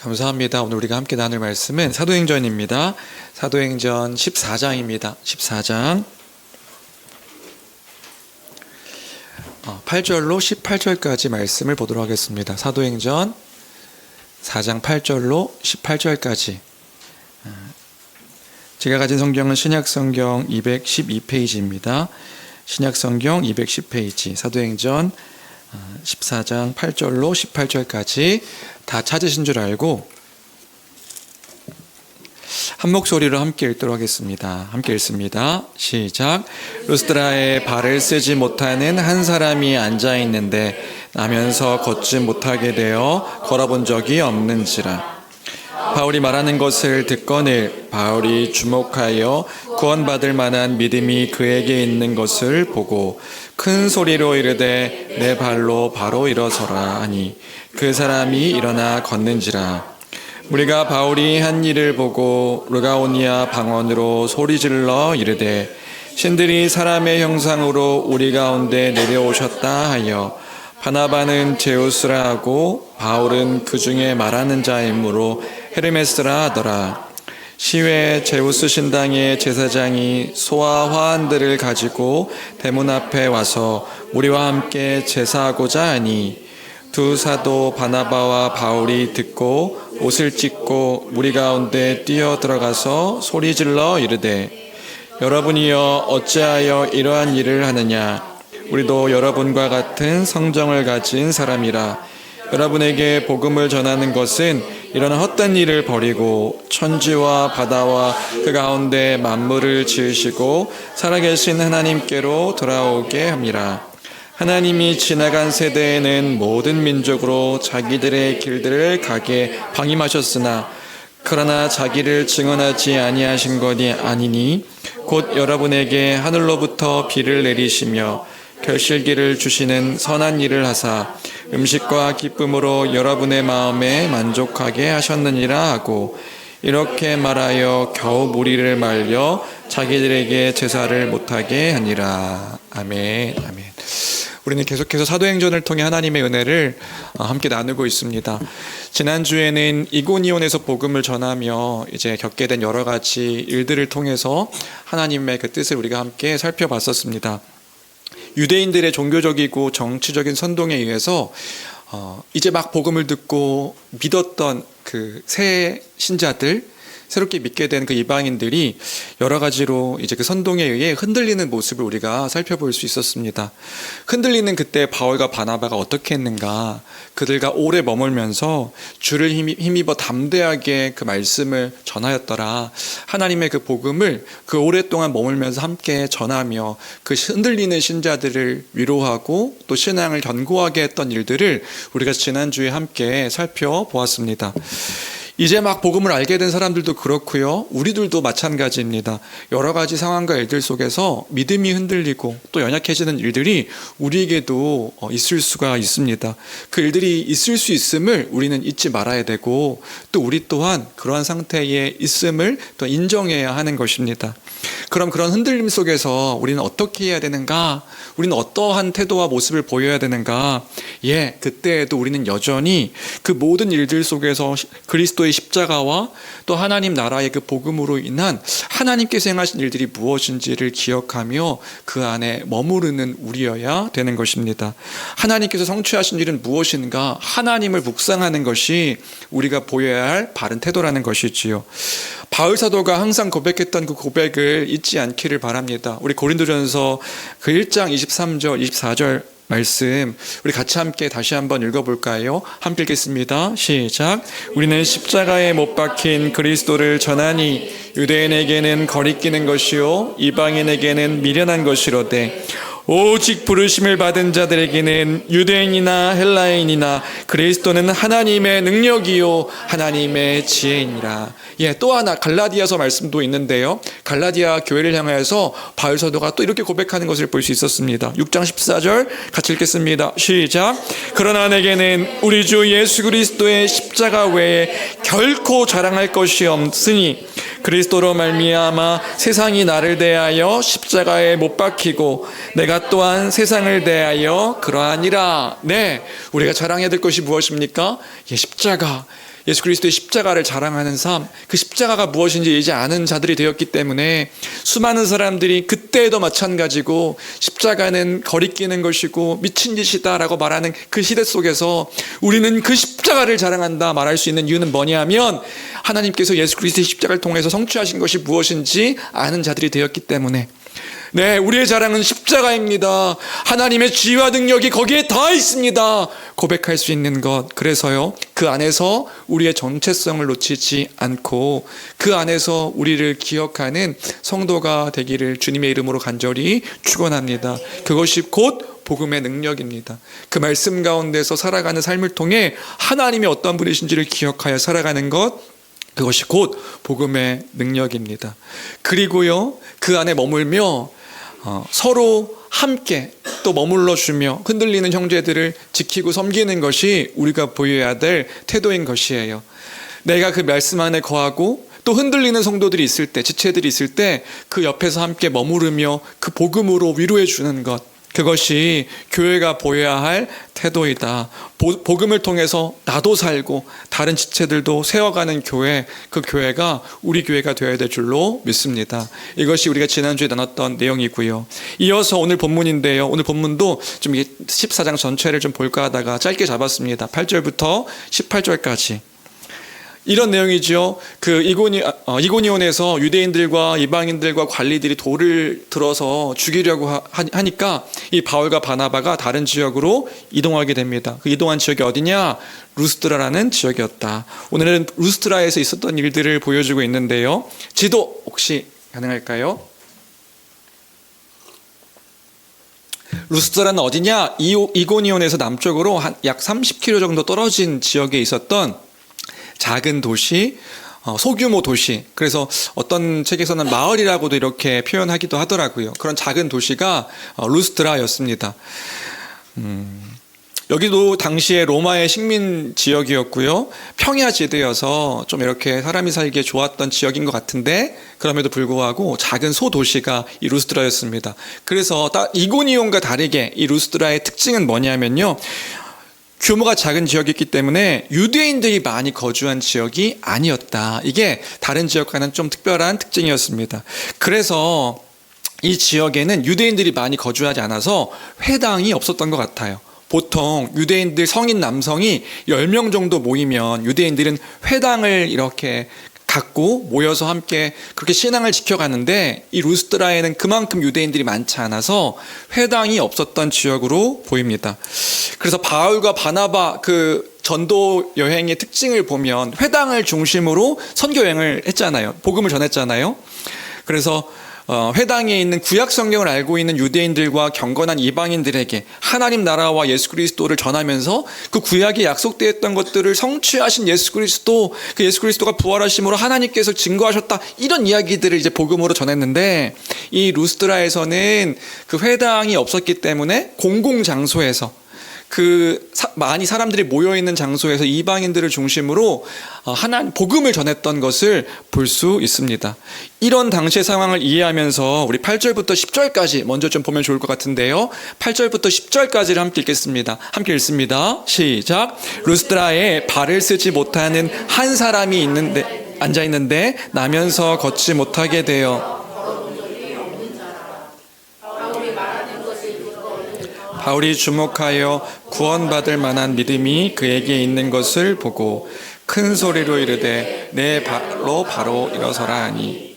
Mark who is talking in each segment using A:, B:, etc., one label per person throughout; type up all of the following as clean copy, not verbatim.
A: 감사합니다. 오늘 우리가 함께 나눌 말씀은 사도행전입니다. 사도행전 14장입니다. 14장 8절로 18절까지 말씀을 보도록 하겠습니다. 사도행전 4장 8절로 18절까지. 제가 가진 성경은 신약성경 212페이지입니다. 신약성경 210페이지 사도행전 14장 8절로 18절까지 다 찾으신 줄 알고 한 목소리로 함께 읽도록 하겠습니다. 함께 읽습니다. 시작. 루스드라에 발을 쓰지 못하는 한 사람이 앉아 있는데 나면서 걷지 못하게 되어 걸어본 적이 없는지라. 바울이 말하는 것을 듣거늘 바울이 주목하여 구원받을 만한 믿음이 그에게 있는 것을 보고 큰 소리로 이르되 내 발로 바로 일어서라 하니 그 사람이 일어나 걷는지라. 우리가 바울이 한 일을 보고 르가오니아 방언으로 소리질러 이르되 신들이 사람의 형상으로 우리 가운데 내려오셨다 하여 바나바는 제우스라 하고 바울은 그 중에 말하는 자이므로 헤르메스라 하더라. 시외 제우스 신당의 제사장이 소와 화환들을 가지고 대문 앞에 와서 우리와 함께 제사하고자 하니 두 사도 바나바와 바울이 듣고 옷을 찢고 무리 가운데 뛰어 들어가서 소리질러 이르되 여러분이여 어찌하여 이러한 일을 하느냐. 우리도 여러분과 같은 성정을 가진 사람이라. 여러분에게 복음을 전하는 것은 이런 헛된 일을 버리고 천지와 바다와 그 가운데 만물을 지으시고 살아계신 하나님께로 돌아오게 합니다. 하나님이 지나간 세대에는 모든 민족으로 자기들의 길들을 가게 방임하셨으나 그러나 자기를 증언하지 아니하신 것이 아니니 곧 여러분에게 하늘로부터 비를 내리시며 결실기를 주시는 선한 일을 하사 음식과 기쁨으로 여러분의 마음에 만족하게 하셨느니라 하고 이렇게 말하여 겨우 무리를 말려 자기들에게 제사를 못하게 하니라. 아멘. 아멘. 우리는 계속해서 사도행전을 통해 하나님의 은혜를 함께 나누고 있습니다. 지난주에는 이고니온에서 복음을 전하며 이제 겪게 된 여러 가지 일들을 통해서 하나님의 그 뜻을 우리가 함께 살펴봤었습니다. 유대인들의 종교적이고 정치적인 선동에 의해서 이제 막 복음을 듣고 믿었던 그 새 신자들, 새롭게 믿게 된 그 이방인들이 여러 가지로 이제 그 선동에 의해 흔들리는 모습을 우리가 살펴볼 수 있었습니다. 흔들리는 그때 바울과 바나바가 어떻게 했는가? 그들과 오래 머물면서 주를 힘입어 담대하게 그 말씀을 전하였더라. 하나님의 그 복음을 그 오랫동안 머물면서 함께 전하며 그 흔들리는 신자들을 위로하고 또 신앙을 견고하게 했던 일들을 우리가 지난주에 함께 살펴보았습니다. 이제 막 복음을 알게 된 사람들도 그렇고요. 우리들도 마찬가지입니다. 여러 가지 상황과 일들 속에서 믿음이 흔들리고 또 연약해지는 일들이 우리에게도 있을 수가 있습니다. 그 일들이 있을 수 있음을 우리는 잊지 말아야 되고 또 우리 또한 그러한 상태에 있음을 또 인정해야 하는 것입니다. 그럼 그런 흔들림 속에서 우리는 어떻게 해야 되는가? 우리는 어떠한 태도와 모습을 보여야 되는가? 그때에도 우리는 여전히 그 모든 일들 속에서 그리스도의 십자가와 또 하나님 나라의 그 복음으로 인한 하나님께서 행하신 일들이 무엇인지를 기억하며 그 안에 머무르는 우리여야 되는 것입니다. 하나님께서 성취하신 일은 무엇인가? 하나님을 묵상하는 것이 우리가 보여야 할 바른 태도라는 것이지요. 바울 사도가 항상 고백했던 그 고백을 잊지 않기를 바랍니다. 우리 고린도전서 그 1장 23절 24절 말씀 우리 같이 함께 다시 한번 읽어볼까요? 함께 읽겠습니다. 시작. 우리는 십자가에 못 박힌 그리스도를 전하니 유대인에게는 거리끼는 것이요 이방인에게는 미련한 것이로되 오직 부르심을 받은 자들에게는 유대인이나 헬라인이나 그리스도는 하나님의 능력이요 하나님의 지혜이니라. 또 하나 갈라디아서 말씀도 있는데요. 갈라디아 교회를 향하여서 바울 사도가 또 이렇게 고백하는 것을 볼 수 있었습니다. 6장 14절 같이 읽겠습니다. 시작. 그러나 내게는 우리 주 예수 그리스도의 십자가 외에 결코 자랑할 것이 없으니 그리스도로 말미암아 세상이 나를 대하여 십자가에 못 박히고 내가 내가 또한 세상을 대하여 그러하니라. 네, 우리가 자랑해야 될 것이 무엇입니까? 십자가. 예수 그리스도의 십자가를 자랑하는 삶, 그 십자가가 무엇인지 이제 아는 자들이 되었기 때문에 수많은 사람들이 그때에도 마찬가지고 십자가는 거리끼는 것이고 미친 짓이다라고 말하는 그 시대 속에서 우리는 그 십자가를 자랑한다 말할 수 있는 이유는 뭐냐면 하나님께서 예수 그리스도의 십자가를 통해서 성취하신 것이 무엇인지 아는 자들이 되었기 때문에, 네, 우리의 자랑은 십자가입니다. 하나님의 지혜와 능력이 거기에 다 있습니다. 고백할 수 있는 것. 그래서요, 그 안에서 우리의 정체성을 놓치지 않고 그 안에서 우리를 기억하는 성도가 되기를 주님의 이름으로 간절히 축원합니다. 그것이 곧 복음의 능력입니다. 그 말씀 가운데서 살아가는 삶을 통해 하나님이 어떤 분이신지를 기억하여 살아가는 것, 그것이 곧 복음의 능력입니다. 그리고요, 그 안에 머물며 서로 함께 또 머물러 주며 흔들리는 형제들을 지키고 섬기는 것이 우리가 보여야 될 태도인 것이에요. 내가 그 말씀 안에 거하고 또 흔들리는 성도들이 있을 때, 지체들이 있을 때 그 옆에서 함께 머무르며 그 복음으로 위로해 주는 것, 그것이 교회가 보여야 할 태도이다. 복음을 통해서 나도 살고 다른 지체들도 세워가는 교회, 그 교회가 우리 교회가 되어야 될 줄로 믿습니다. 이것이 우리가 지난주에 나눴던 내용이고요. 이어서 오늘 본문인데요. 오늘 본문도 좀 14장 전체를 좀 볼까 하다가 짧게 잡았습니다. 8절부터 18절까지. 이런 내용이죠. 그 이고니온에서 유대인들과 이방인들과 관리들이 돌을 들어서 죽이려고 하니까 이 바울과 바나바가 다른 지역으로 이동하게 됩니다. 그 이동한 지역이 어디냐? 루스드라라는 지역이었다. 오늘은 루스드라에서 있었던 일들을 보여주고 있는데요. 지도 혹시 가능할까요? 루스드라는 어디냐? 이고니온에서 남쪽으로 약 30km 정도 떨어진 지역에 있었던 작은 도시, 소규모 도시, 그래서 어떤 책에서는 마을이라고도 이렇게 표현하기도 하더라고요. 그런 작은 도시가 루스드라였습니다. 여기도 당시에 로마의 식민 지역이었고요. 평야지대여서 좀 이렇게 사람이 살기에 좋았던 지역인 것 같은데 그럼에도 불구하고 작은 소도시가 이 루스드라였습니다. 그래서 이고니온과 다르게 이 루스드라의 특징은 뭐냐면요, 규모가 작은 지역이었기 때문에 유대인들이 많이 거주한 지역이 아니었다. 이게 다른 지역과는 좀 특별한 특징이었습니다. 그래서 이 지역에는 유대인들이 많이 거주하지 않아서 회당이 없었던 것 같아요. 보통 유대인들 성인 남성이 10명 정도 모이면 유대인들은 회당을 이렇게 갖고 모여서 함께 그렇게 신앙을 지켜가는데 이 루스드라에는 그만큼 유대인들이 많지 않아서 회당이 없었던 지역으로 보입니다. 그래서 바울과 바나바 그 전도 여행의 특징을 보면 회당을 중심으로 선교 여행을 했잖아요. 복음을 전했잖아요. 그래서 회당에 있는 구약 성경을 알고 있는 유대인들과 경건한 이방인들에게 하나님 나라와 예수 그리스도를 전하면서 그 구약에 약속되었던 것들을 성취하신 예수 그리스도, 그 예수 그리스도가 부활하심으로 하나님께서 증거하셨다, 이런 이야기들을 이제 복음으로 전했는데 이 루스드라에서는 그 회당이 없었기 때문에 공공장소에서 많이 사람들이 모여있는 장소에서 이방인들을 중심으로 하나님 복음을 전했던 것을 볼 수 있습니다. 이런 당시의 상황을 이해하면서 우리 8절부터 10절까지 먼저 좀 보면 좋을 것 같은데요. 8절부터 10절까지를 함께 읽겠습니다. 함께 읽습니다. 시작. 루스드라에 발을 쓰지 못하는 한 사람이 앉아 있는데 나면서 걷지 못하게 되어 바울이 주목하여 구원받을 만한 믿음이 그에게 있는 것을 보고 큰 소리로 이르되 내 발로 바로 일어서라 하니.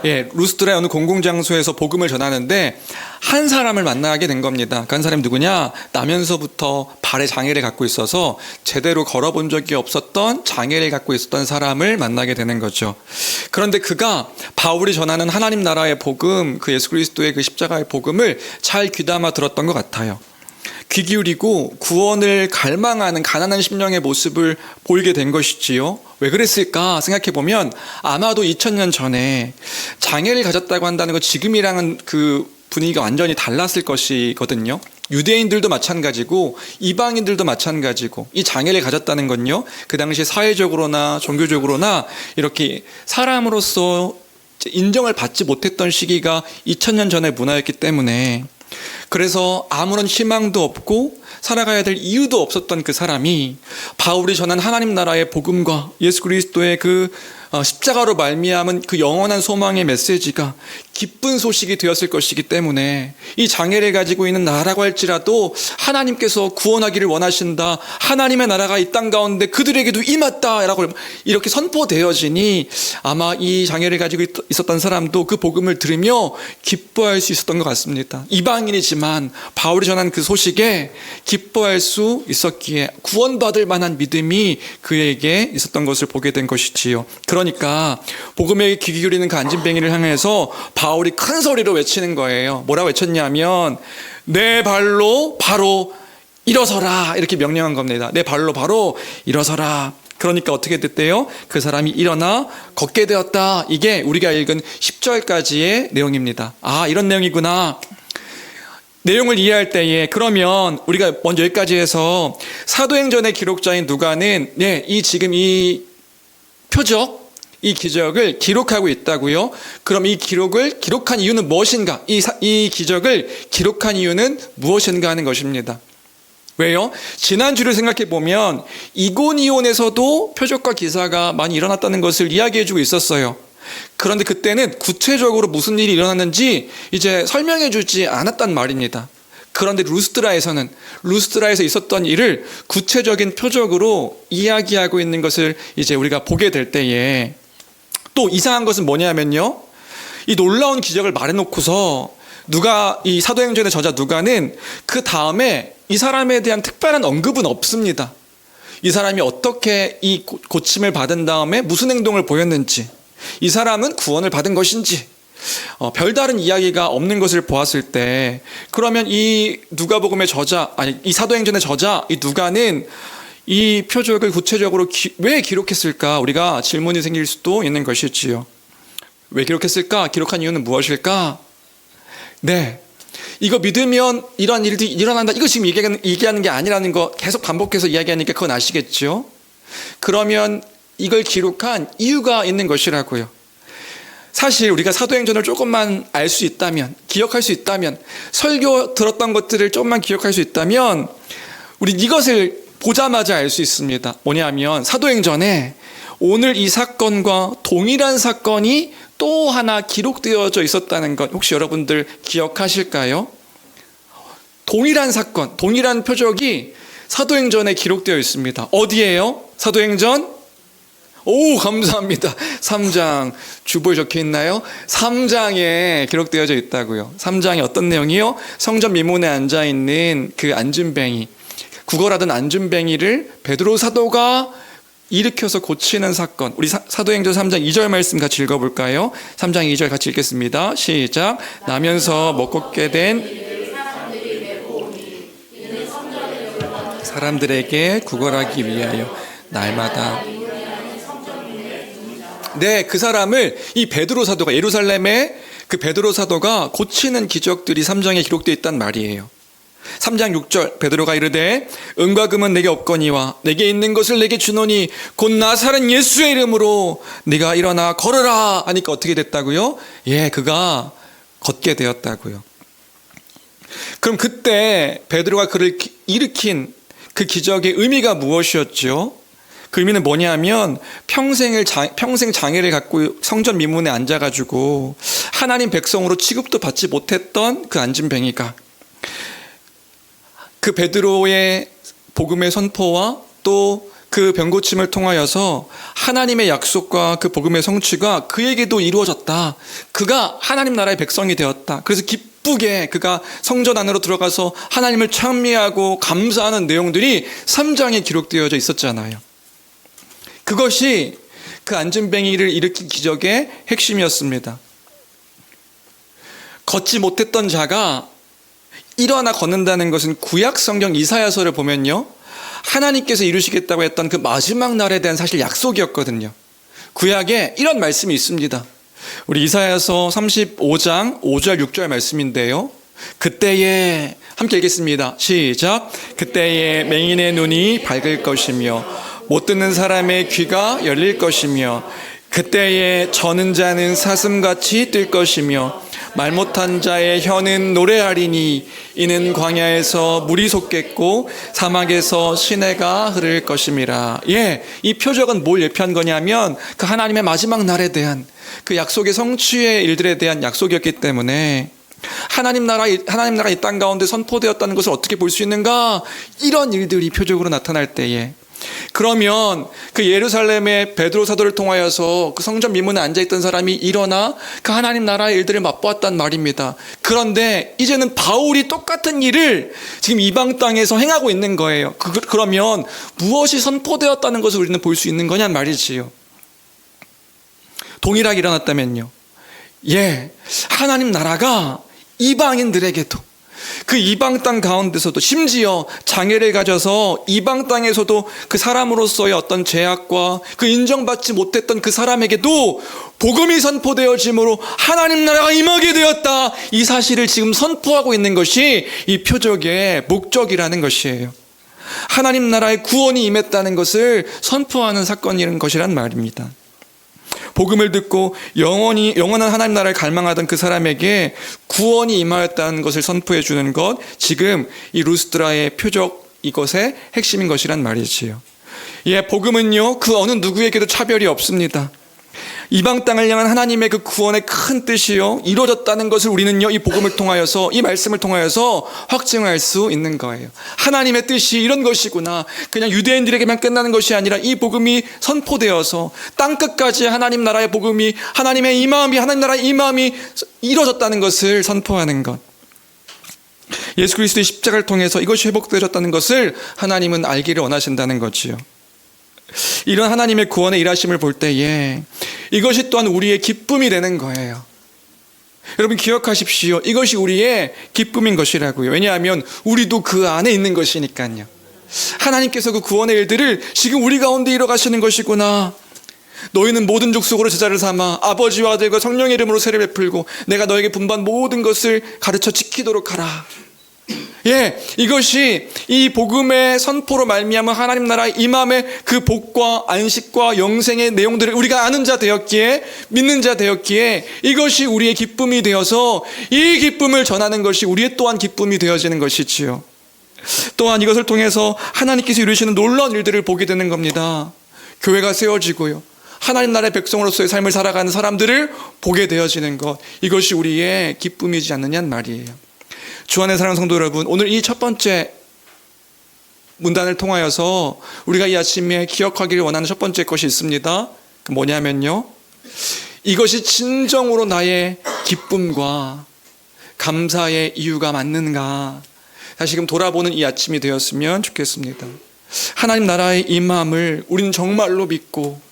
A: 루스드라의 어느 공공장소에서 복음을 전하는데 한 사람을 만나게 된 겁니다. 그 한 사람이 누구냐? 나면서부터 발에 장애를 갖고 있어서 제대로 걸어본 적이 없었던 장애를 갖고 있었던 사람을 만나게 되는 거죠. 그런데 그가 바울이 전하는 하나님 나라의 복음, 그 예수 그리스도의 그 십자가의 복음을 잘 귀담아 들었던 것 같아요. 귀 기울이고 구원을 갈망하는 가난한 심령의 모습을 보이게 된 것이지요. 왜 그랬을까 생각해보면 아마도 2000년 전에 장애를 가졌다고 한다는 건 지금이랑은 그 분위기가 완전히 달랐을 것이거든요. 유대인들도 마찬가지고 이방인들도 마찬가지고 이 장애를 가졌다는 건요, 그 당시 사회적으로나 종교적으로나 이렇게 사람으로서 인정을 받지 못했던 시기가 2000년 전의 문화였기 때문에, 그래서 아무런 희망도 없고 살아가야 될 이유도 없었던 그 사람이 바울이 전한 하나님 나라의 복음과 예수 그리스도의 그 십자가로 말미암은 그 영원한 소망의 메시지가 기쁜 소식이 되었을 것이기 때문에, 이 장애를 가지고 있는 나라고 할지라도 하나님께서 구원하기를 원하신다, 하나님의 나라가 이 땅 가운데 그들에게도 임했다 라고 이렇게 선포되어지니 아마 이 장애를 가지고 있었던 사람도 그 복음을 들으며 기뻐할 수 있었던 것 같습니다. 이방인이지만 바울이 전한 그 소식에 기뻐할 수 있었기에 구원받을 만한 믿음이 그에게 있었던 것을 보게 된 것이지요. 그러니까 복음에 귀 기울이는 그 안진뱅이를 향해서 바울이 큰 소리로 외치는 거예요. 뭐라 외쳤냐면 내 발로 바로 일어서라, 이렇게 명령한 겁니다. 내 발로 바로 일어서라. 그러니까 어떻게 됐대요? 그 사람이 일어나 걷게 되었다. 이게 우리가 읽은 10절까지의 내용입니다. 아, 이런 내용이구나. 내용을 이해할 때에 그러면 우리가 먼저 여기까지 해서 사도행전의 기록자인 누가는 지금 이 표적, 이 기적을 기록하고 있다고요. 그럼 이 기록을 기록한 이유는 무엇인가? 이 기적을 기록한 이유는 무엇인가 하는 것입니다. 왜요? 지난주를 생각해 보면 이고니온에서도 표적과 기사가 많이 일어났다는 것을 이야기해 주고 있었어요. 그런데 그때는 구체적으로 무슨 일이 일어났는지 이제 설명해 주지 않았단 말입니다. 그런데 루스드라에서 있었던 일을 구체적인 표적으로 이야기하고 있는 것을 이제 우리가 보게 될 때에, 또 이상한 것은 뭐냐면요, 이 놀라운 기적을 말해놓고서 이 사도행전의 저자 누가는 그 다음에 이 사람에 대한 특별한 언급은 없습니다. 이 사람이 어떻게 이 고침을 받은 다음에 무슨 행동을 보였는지, 이 사람은 구원을 받은 것인지 별다른 이야기가 없는 것을 보았을 때, 그러면 이 누가복음의 저자, 이 사도행전의 저자 이 누가는 이 표적을 구체적으로 왜 기록했을까? 우리가 질문이 생길 수도 있는 것이지요. 왜 기록했을까? 기록한 이유는 무엇일까? 이거 믿으면 이런 일들이 일어난다, 이거 지금 얘기하는 게 아니라는 거 계속 반복해서 이야기하니까 그건 아시겠죠? 그러면 이걸 기록한 이유가 있는 것이라고요. 사실 우리가 사도행전을 조금만 알 수 있다면, 기억할 수 있다면, 설교 들었던 것들을 조금만 기억할 수 있다면 우리 이것을 보자마자 알 수 있습니다. 뭐냐면 사도행전에 오늘 이 사건과 동일한 사건이 또 하나 기록되어져 있었다는 것, 혹시 여러분들 기억하실까요? 동일한 사건, 동일한 표적이 사도행전에 기록되어 있습니다. 어디예요? 사도행전? 오, 감사합니다. 3장, 주보에 적혀 있나요? 3장에 기록되어져 있다고요. 3장에 어떤 내용이요? 성전 미문에 앉아있는 그 안진뱅이, 구걸하던 안진뱅이를 베드로 사도가 일으켜서 고치는 사건. 우리 사도행전 3장 2절 말씀 같이 읽어볼까요? 3장 2절 같이 읽겠습니다. 시작. 나면서 먹게 된 사람들에게 구걸하기 위하여 날마다, 그 사람을 이 베드로 사도가, 예루살렘의 그 베드로 사도가 고치는 기적들이 3장에 기록되어 있단 말이에요. 3장 6절 베드로가 이르되 은과 금은 내게 없거니와 내게 있는 것을 내게 주노니 곧 나사렛 예수의 이름으로 네가 일어나 걸으라 하니까 어떻게 됐다고요? 그가 걷게 되었다고요. 그럼 그때 베드로가 그를 일으킨 그 기적의 의미가 무엇이었죠? 그 의미는 뭐냐면 평생 장애를 갖고 성전 미문에 앉아가지고 하나님 백성으로 취급도 받지 못했던 그 안진뱅이가 그 베드로의 복음의 선포와 또 그 병고침을 통하여서 하나님의 약속과 그 복음의 성취가 그에게도 이루어졌다. 그가 하나님 나라의 백성이 되었다. 그래서 기쁘게 그가 성전 안으로 들어가서 하나님을 찬미하고 감사하는 내용들이 3장에 기록되어져 있었잖아요. 그것이 그 안진뱅이를 일으킨 기적의 핵심이었습니다. 걷지 못했던 자가 일어나 걷는다는 것은 구약 성경 이사야서를 보면요, 하나님께서 이루시겠다고 했던 그 마지막 날에 대한 사실 약속이었거든요. 구약에 이런 말씀이 있습니다. 우리 이사야서 35장 5절 6절 말씀인데요, 그때에 함께 읽겠습니다. 시작. 그때에 맹인의 눈이 밝을 것이며 못 듣는 사람의 귀가 열릴 것이며 그때에 저는 자는 사슴같이 뛸 것이며 말 못한 자의 혀는 노래하리니 이는 광야에서 물이 솟겠고 사막에서 시내가 흐를 것임이라. 이 표적은 뭘 예표한 거냐면 그 하나님의 마지막 날에 대한 그 약속의 성취의 일들에 대한 약속이었기 때문에 하나님 나라 이 땅 가운데 선포되었다는 것을 어떻게 볼 수 있는가? 이런 일들이 표적으로 나타날 때에, 그러면 그 예루살렘의 베드로 사도를 통하여서 그 성전 미문에 앉아있던 사람이 일어나 그 하나님 나라의 일들을 맛보았단 말입니다. 그런데 이제는 바울이 똑같은 일을 지금 이방 땅에서 행하고 있는 거예요. 그러면 무엇이 선포되었다는 것을 우리는 볼 수 있는 거냔 말이지요. 동일하게 일어났다면요, 하나님 나라가 이방인들에게도, 그 이방 땅 가운데서도, 심지어 장애를 가져서 이방 땅에서도 그 사람으로서의 어떤 죄악과 그 인정받지 못했던 그 사람에게도 복음이 선포되어짐으로 하나님 나라가 임하게 되었다, 이 사실을 지금 선포하고 있는 것이 이 표적의 목적이라는 것이에요. 하나님 나라의 구원이 임했다는 것을 선포하는 사건이라는 것이란 말입니다. 복음을 듣고 영원한 하나님 나라를 갈망하던 그 사람에게 구원이 임하였다는 것을 선포해 주는 것, 지금 이 루스드라의 표적, 이것의 핵심인 것이란 말이지요. 복음은요, 그 어느 누구에게도 차별이 없습니다. 이방 땅을 향한 하나님의 그 구원의 큰 뜻이요, 이루어졌다는 것을 우리는요, 이 복음을 통하여서, 이 말씀을 통하여서 확증할 수 있는 거예요. 하나님의 뜻이 이런 것이구나. 그냥 유대인들에게만 끝나는 것이 아니라 이 복음이 선포되어서 땅끝까지 하나님 나라의 복음이, 하나님의 임함이, 하나님 나라의 임함이 이루어졌다는 것을 선포하는 것. 예수 그리스도의 십자가를 통해서 이것이 회복되어졌다는 것을 하나님은 알기를 원하신다는 거지요. 이런 하나님의 구원의 일하심을 볼 때에 이것이 또한 우리의 기쁨이 되는 거예요. 여러분 기억하십시오. 이것이 우리의 기쁨인 것이라고요. 왜냐하면 우리도 그 안에 있는 것이니까요. 하나님께서 그 구원의 일들을 지금 우리 가운데 이뤄가시는 것이구나. 너희는 모든 족속으로 제자를 삼아 아버지와 아들과 성령의 이름으로 세례 베풀고 내가 너에게 분부한 모든 것을 가르쳐 지키도록 하라. 이것이 이 복음의 선포로 말미암은 하나님 나라의 임함의 그 복과 안식과 영생의 내용들을 우리가 아는 자 되었기에, 믿는 자 되었기에, 이것이 우리의 기쁨이 되어서 이 기쁨을 전하는 것이 우리의 또한 기쁨이 되어지는 것이지요. 또한 이것을 통해서 하나님께서 이루시는 놀라운 일들을 보게 되는 겁니다. 교회가 세워지고요, 하나님 나라의 백성으로서의 삶을 살아가는 사람들을 보게 되어지는 것, 이것이 우리의 기쁨이지 않느냐는 말이에요. 주 안의 사랑하는 성도 여러분, 오늘 이 첫 번째 문단을 통하여서 우리가 이 아침에 기억하기를 원하는 첫 번째 것이 있습니다. 그 뭐냐면요, 이것이 진정으로 나의 기쁨과 감사의 이유가 맞는가, 다시금 돌아보는 이 아침이 되었으면 좋겠습니다. 하나님 나라의 임함을 우리는 정말로 믿고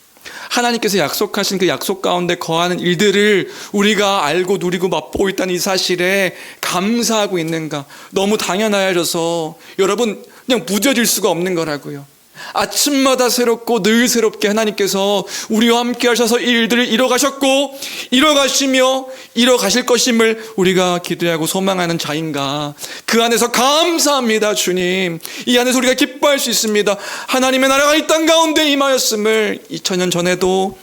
A: 하나님께서 약속하신 그 약속 가운데 거하는 일들을 우리가 알고 누리고 맛보고 있다는 이 사실에 감사하고 있는가? 너무 당연하여져서 여러분 그냥 무뎌질 수가 없는 거라고요. 아침마다 새롭고 늘 새롭게 하나님께서 우리와 함께 하셔서 이 일들을 이뤄가셨고 이뤄가시며 이뤄가실 것임을 우리가 기대하고 소망하는 자인가? 그 안에서 감사합니다. 주님, 이 안에서 우리가 기뻐할 수 있습니다. 하나님의 나라가 이 땅 가운데 임하였음을 2000년 전에도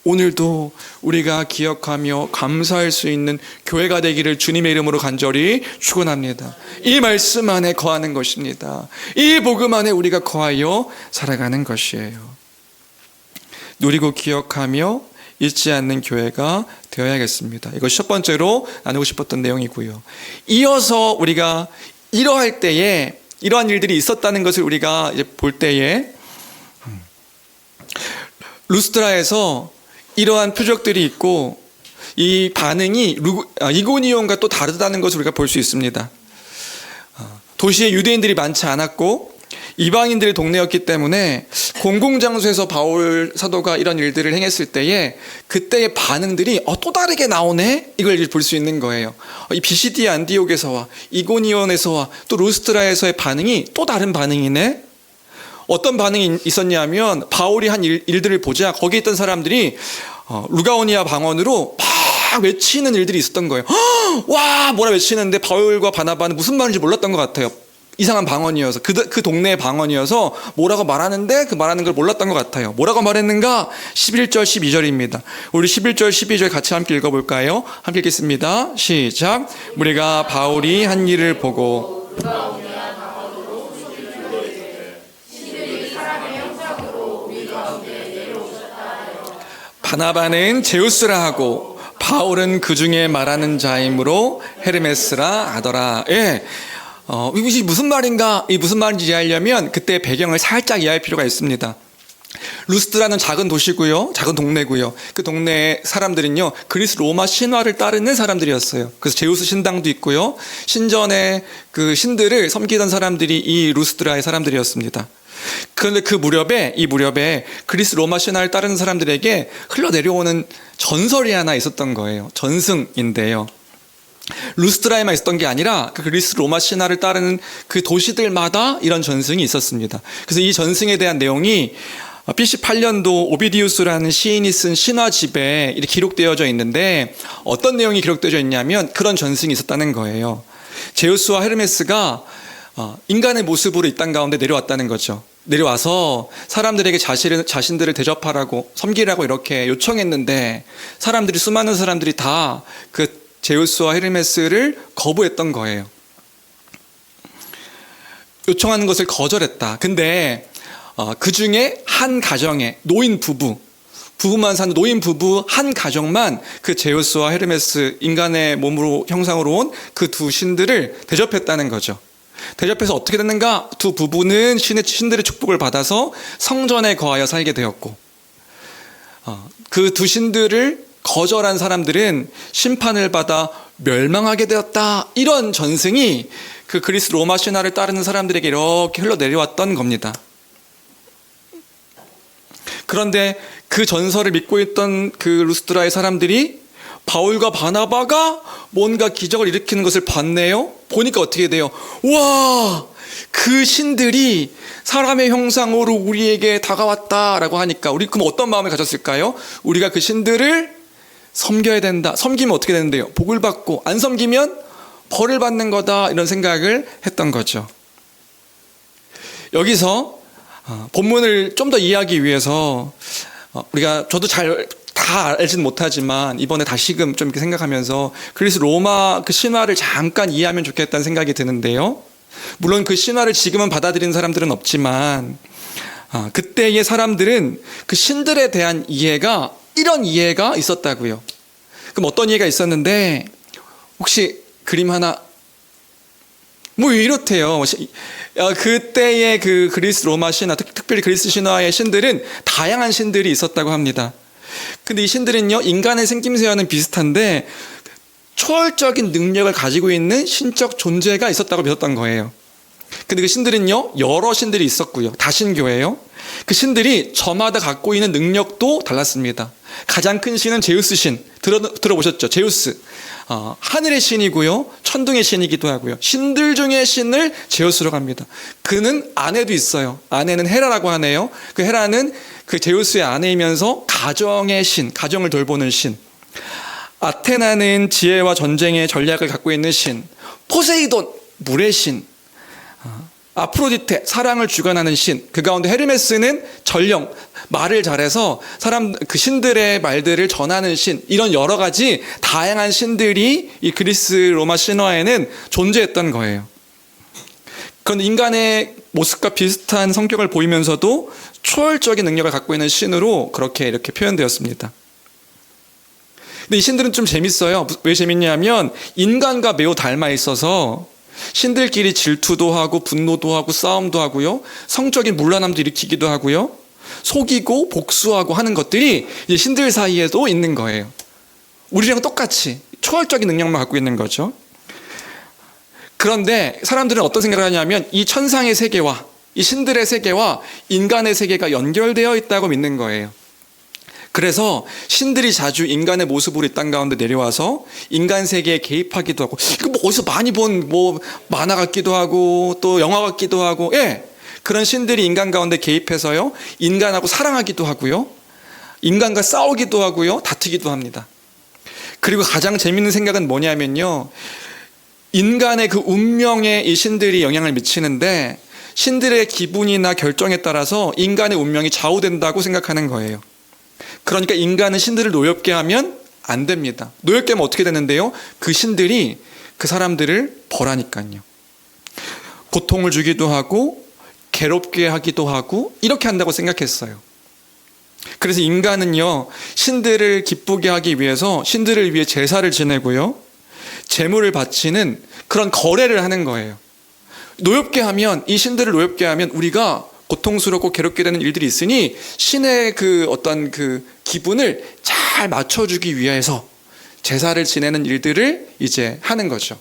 A: 오늘도 우리가 기억하며 감사할 수 있는 교회가 되기를 주님의 이름으로 간절히 축원합니다. 이 말씀 안에 거하는 것입니다. 이 복음 안에 우리가 거하여 살아가는 것이에요. 누리고 기억하며 잊지 않는 교회가 되어야겠습니다. 이것이 첫 번째로 나누고 싶었던 내용이고요. 이어서 우리가 이러할 때에 이러한 일들이 있었다는 것을 우리가 이제 볼 때에 루스드라에서 이러한 표적들이 있고 이 반응이 이고니온과 또 다르다는 것을 우리가 볼 수 있습니다. 도시에 유대인들이 많지 않았고 이방인들의 동네였기 때문에 공공장소에서 바울 사도가 이런 일들을 행했을 때에 그때의 반응들이 또 다르게 나오네? 이걸 볼 수 있는 거예요. 이 비시디아 안디옥에서와 이고니온에서와 또 루스드라에서의 반응이 또 다른 반응이네? 어떤 반응이 있었냐면 바울이 한 일들을 보자 거기 있던 사람들이 루가오니아 방언으로 막 외치는 일들이 있었던 거예요. 와, 뭐라 외치는데 바울과 바나바는 무슨 말인지 몰랐던 것 같아요. 이상한 방언이어서 그 동네의 방언이어서 뭐라고 말하는데 그 말하는 걸 몰랐던 것 같아요. 뭐라고 말했는가? 11절 12절입니다. 우리 11절 12절 같이 함께 읽어볼까요? 함께 읽겠습니다. 시작. 우리가 바울이 한 일을 보고 바나바는 제우스라 하고 바울은 그 중에 말하는 자이므로 헤르메스라 하더라. 예. 이것이 무슨 말인가? 이 무슨 말인지 이해하려면 그때 배경을 살짝 이해할 필요가 있습니다. 루스드라는 작은 도시고요, 작은 동네고요. 그 동네 사람들은요, 그리스 로마 신화를 따르는 사람들이었어요. 그래서 제우스 신당도 있고요, 신전의 그 신들을 섬기던 사람들이 이 루스드라의 사람들이었습니다. 그런데 이 무렵에 그리스 로마 신화를 따르는 사람들에게 흘러내려오는 전설이 하나 있었던 거예요. 전승인데요. 루스드라에만 있었던 게 아니라 그 그리스 로마 신화를 따르는 그 도시들마다 이런 전승이 있었습니다. 그래서 이 전승에 대한 내용이 BC 8년도 오비디우스라는 시인이 쓴 신화집에 이렇게 기록되어져 있는데 어떤 내용이 기록되어져 있냐면 그런 전승이 있었다는 거예요. 제우스와 헤르메스가 인간의 모습으로 이 땅 가운데 내려왔다는 거죠. 내려와서 사람들에게 자신들을 대접하라고 섬기라고 이렇게 요청했는데 수많은 사람들이 다 그 제우스와 헤르메스를 거부했던 거예요. 요청하는 것을 거절했다. 근데 그 중에 한 가정에 부부만 사는 노인 부부 한 가정만 그 제우스와 헤르메스 인간의 몸으로 형상으로 온 그 두 신들을 대접했다는 거죠. 대접해서 어떻게 됐는가? 두 부부는 신들의 축복을 받아서 성전에 거하여 살게 되었고 그 두 신들을 거절한 사람들은 심판을 받아 멸망하게 되었다. 이런 전승이 그 그리스 로마 신화를 따르는 사람들에게 이렇게 흘러내려왔던 겁니다. 그런데 그 전설을 믿고 있던 그 루스드라의 사람들이 바울과 바나바가 뭔가 기적을 일으키는 것을 봤네요. 보니까 어떻게 돼요? 와, 그 신들이 사람의 형상으로 우리에게 다가왔다라고 하니까 우리 그럼 어떤 마음을 가졌을까요? 우리가 그 신들을 섬겨야 된다. 섬기면 어떻게 되는데요? 복을 받고 안 섬기면 벌을 받는 거다. 이런 생각을 했던 거죠. 여기서 본문을 좀 더 이해하기 위해서 저도 잘 다 알지는 못하지만 이번에 다시금 좀 이렇게 생각하면서 그리스 로마 그 신화를 잠깐 이해하면 좋겠다는 생각이 드는데요. 물론 그 신화를 지금은 받아들이는 사람들은 없지만 그때의 사람들은 그 신들에 대한 이해가 이런 이해가 있었다고요. 그럼 어떤 이해가 있었는데 혹시 그림 하나 뭐 이렇대요. 그때의 그 그리스 로마 신화, 특별히 그리스 신화의 신들은 다양한 신들이 있었다고 합니다. 근데 이 신들은요, 인간의 생김새와는 비슷한데 초월적인 능력을 가지고 있는 신적 존재가 있었다고 믿었던 거예요. 근데 그 신들은요, 여러 신들이 있었고요. 다신교예요. 그 신들이 저마다 갖고 있는 능력도 달랐습니다. 가장 큰 신은 제우스 신. 들어보셨죠? 제우스. 하늘의 신이고요. 천둥의 신이기도 하고요. 신들 중에 신을 제우스로 합니다. 그는 아내도 있어요. 아내는 헤라라고 하네요. 그 헤라는 그 제우스의 아내이면서 가정의 신, 가정을 돌보는 신. 아테나는 지혜와 전쟁의 전략을 갖고 있는 신. 포세이돈, 물의 신. 아프로디테, 사랑을 주관하는 신. 그 가운데 헤르메스는 전령, 말을 잘해서 그 신들의 말들을 전하는 신. 이런 여러 가지 다양한 신들이 이 그리스 로마 신화에는 존재했던 거예요. 그건 인간의 모습과 비슷한 성격을 보이면서도 초월적인 능력을 갖고 있는 신으로 이렇게 표현되었습니다. 근데 이 신들은 좀 재밌어요. 왜 재밌냐면 인간과 매우 닮아 있어서 신들끼리 질투도 하고 분노도 하고 싸움도 하고요. 성적인 문란함도 일으키기도 하고요. 속이고 복수하고 하는 것들이 이제 신들 사이에도 있는 거예요. 우리랑 똑같이 초월적인 능력만 갖고 있는 거죠. 그런데 사람들은 어떤 생각을 하냐면 이 천상의 세계와 이 신들의 세계와 인간의 세계가 연결되어 있다고 믿는 거예요. 그래서 신들이 자주 인간의 모습으로 이 땅 가운데 내려와서 인간 세계에 개입하기도 하고, 이거 뭐 어디서 많이 본 만화 같기도 하고 또 영화 같기도 하고, 그런 신들이 인간 가운데 개입해서요, 인간하고 사랑하기도 하고요, 인간과 싸우기도 하고요, 다투기도 합니다. 그리고 가장 재밌는 생각은 뭐냐면요, 인간의 그 운명에 이 신들이 영향을 미치는데 신들의 기분이나 결정에 따라서 인간의 운명이 좌우된다고 생각하는 거예요. 그러니까 인간은 신들을 노엽게 하면 안 됩니다. 노엽게 하면 어떻게 되는데요? 그 신들이 그 사람들을 벌하니까요. 고통을 주기도 하고 괴롭게 하기도 하고 이렇게 한다고 생각했어요. 그래서 인간은요, 신들을 기쁘게 하기 위해서 신들을 위해 제사를 지내고요, 제물을 바치는 그런 거래를 하는 거예요. 노엽게 하면, 이 신들을 노엽게 하면 우리가 고통스럽고 괴롭게 되는 일들이 있으니 신의 그 어떤 그 기분을 잘 맞춰주기 위해서 제사를 지내는 일들을 이제 하는 거죠.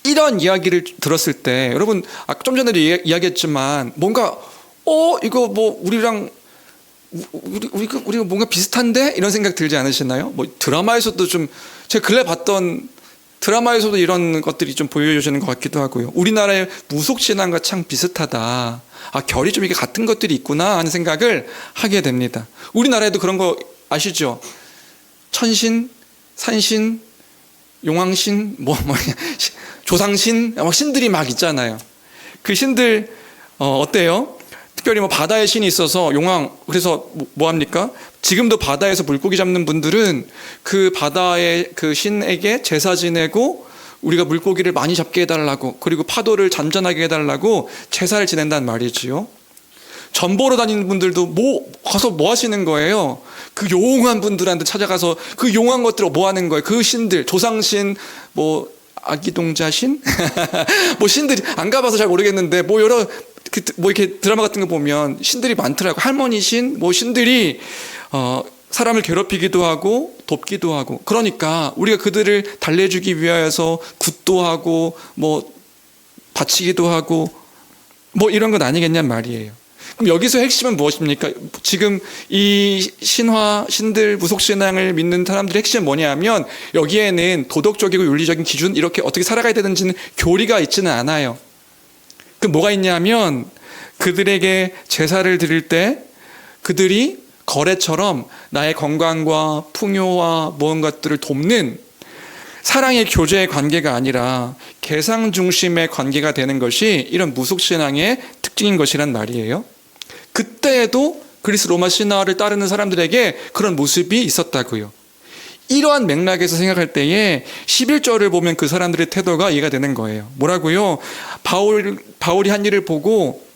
A: 이런 이야기를 들었을 때 여러분, 좀 전에도 이야기했지만 뭔가 이거 뭐 우리가 뭔가 비슷한데? 이런 생각 들지 않으시나요? 뭐 드라마에서도 좀, 제가 근래 봤던 드라마에서도 이런 것들이 좀 보여주시는 것 같기도 하고요. 우리나라의 무속신앙과 참 비슷하다. 결이 좀 이게 같은 것들이 있구나 하는 생각을 하게 됩니다. 우리나라에도 그런 거 아시죠? 천신, 산신, 용왕신, 조상신, 신들이 막 있잖아요. 그 신들, 어때요? 특별히 뭐 바다의 신이 있어서 용왕, 그래서 뭐 합니까? 지금도 바다에서 물고기 잡는 분들은 그 바다의 그 신에게 제사 지내고 우리가 물고기를 많이 잡게 해달라고, 그리고 파도를 잔잔하게 해달라고 제사를 지낸다는 말이지요. 전 보러 다니는 분들도 가서 뭐 하시는 거예요? 그 용한 분들한테 찾아가서 그 용한 것들을 뭐 하는 거예요? 그 신들, 조상신, 아기동자신? 신들이, 안 가봐서 잘 모르겠는데, 이렇게 드라마 같은 거 보면 신들이 많더라고. 할머니 신, 신들이, 사람을 괴롭히기도 하고, 돕기도 하고. 그러니까 우리가 그들을 달래주기 위하여서 굿도 하고, 바치기도 하고, 이런 건 아니겠냔 말이에요. 그럼 여기서 핵심은 무엇입니까? 지금 이 신들, 무속신앙을 믿는 사람들의 핵심은 뭐냐면 여기에는 도덕적이고 윤리적인 기준, 이렇게 어떻게 살아가야 되는지는 교리가 있지는 않아요. 그 뭐가 있냐면 그들에게 제사를 드릴 때 그들이 거래처럼 나의 건강과 풍요와 무언가들을 돕는 사랑의 교제의 관계가 아니라 계상 중심의 관계가 되는 것이 이런 무속신앙의 특징인 것이란 말이에요. 그때에도 그리스 로마 신화를 따르는 사람들에게 그런 모습이 있었다고요. 이러한 맥락에서 생각할 때에 11절을 보면 그 사람들의 태도가 이해가 되는 거예요. 뭐라고요? 바울이 한 일을 보고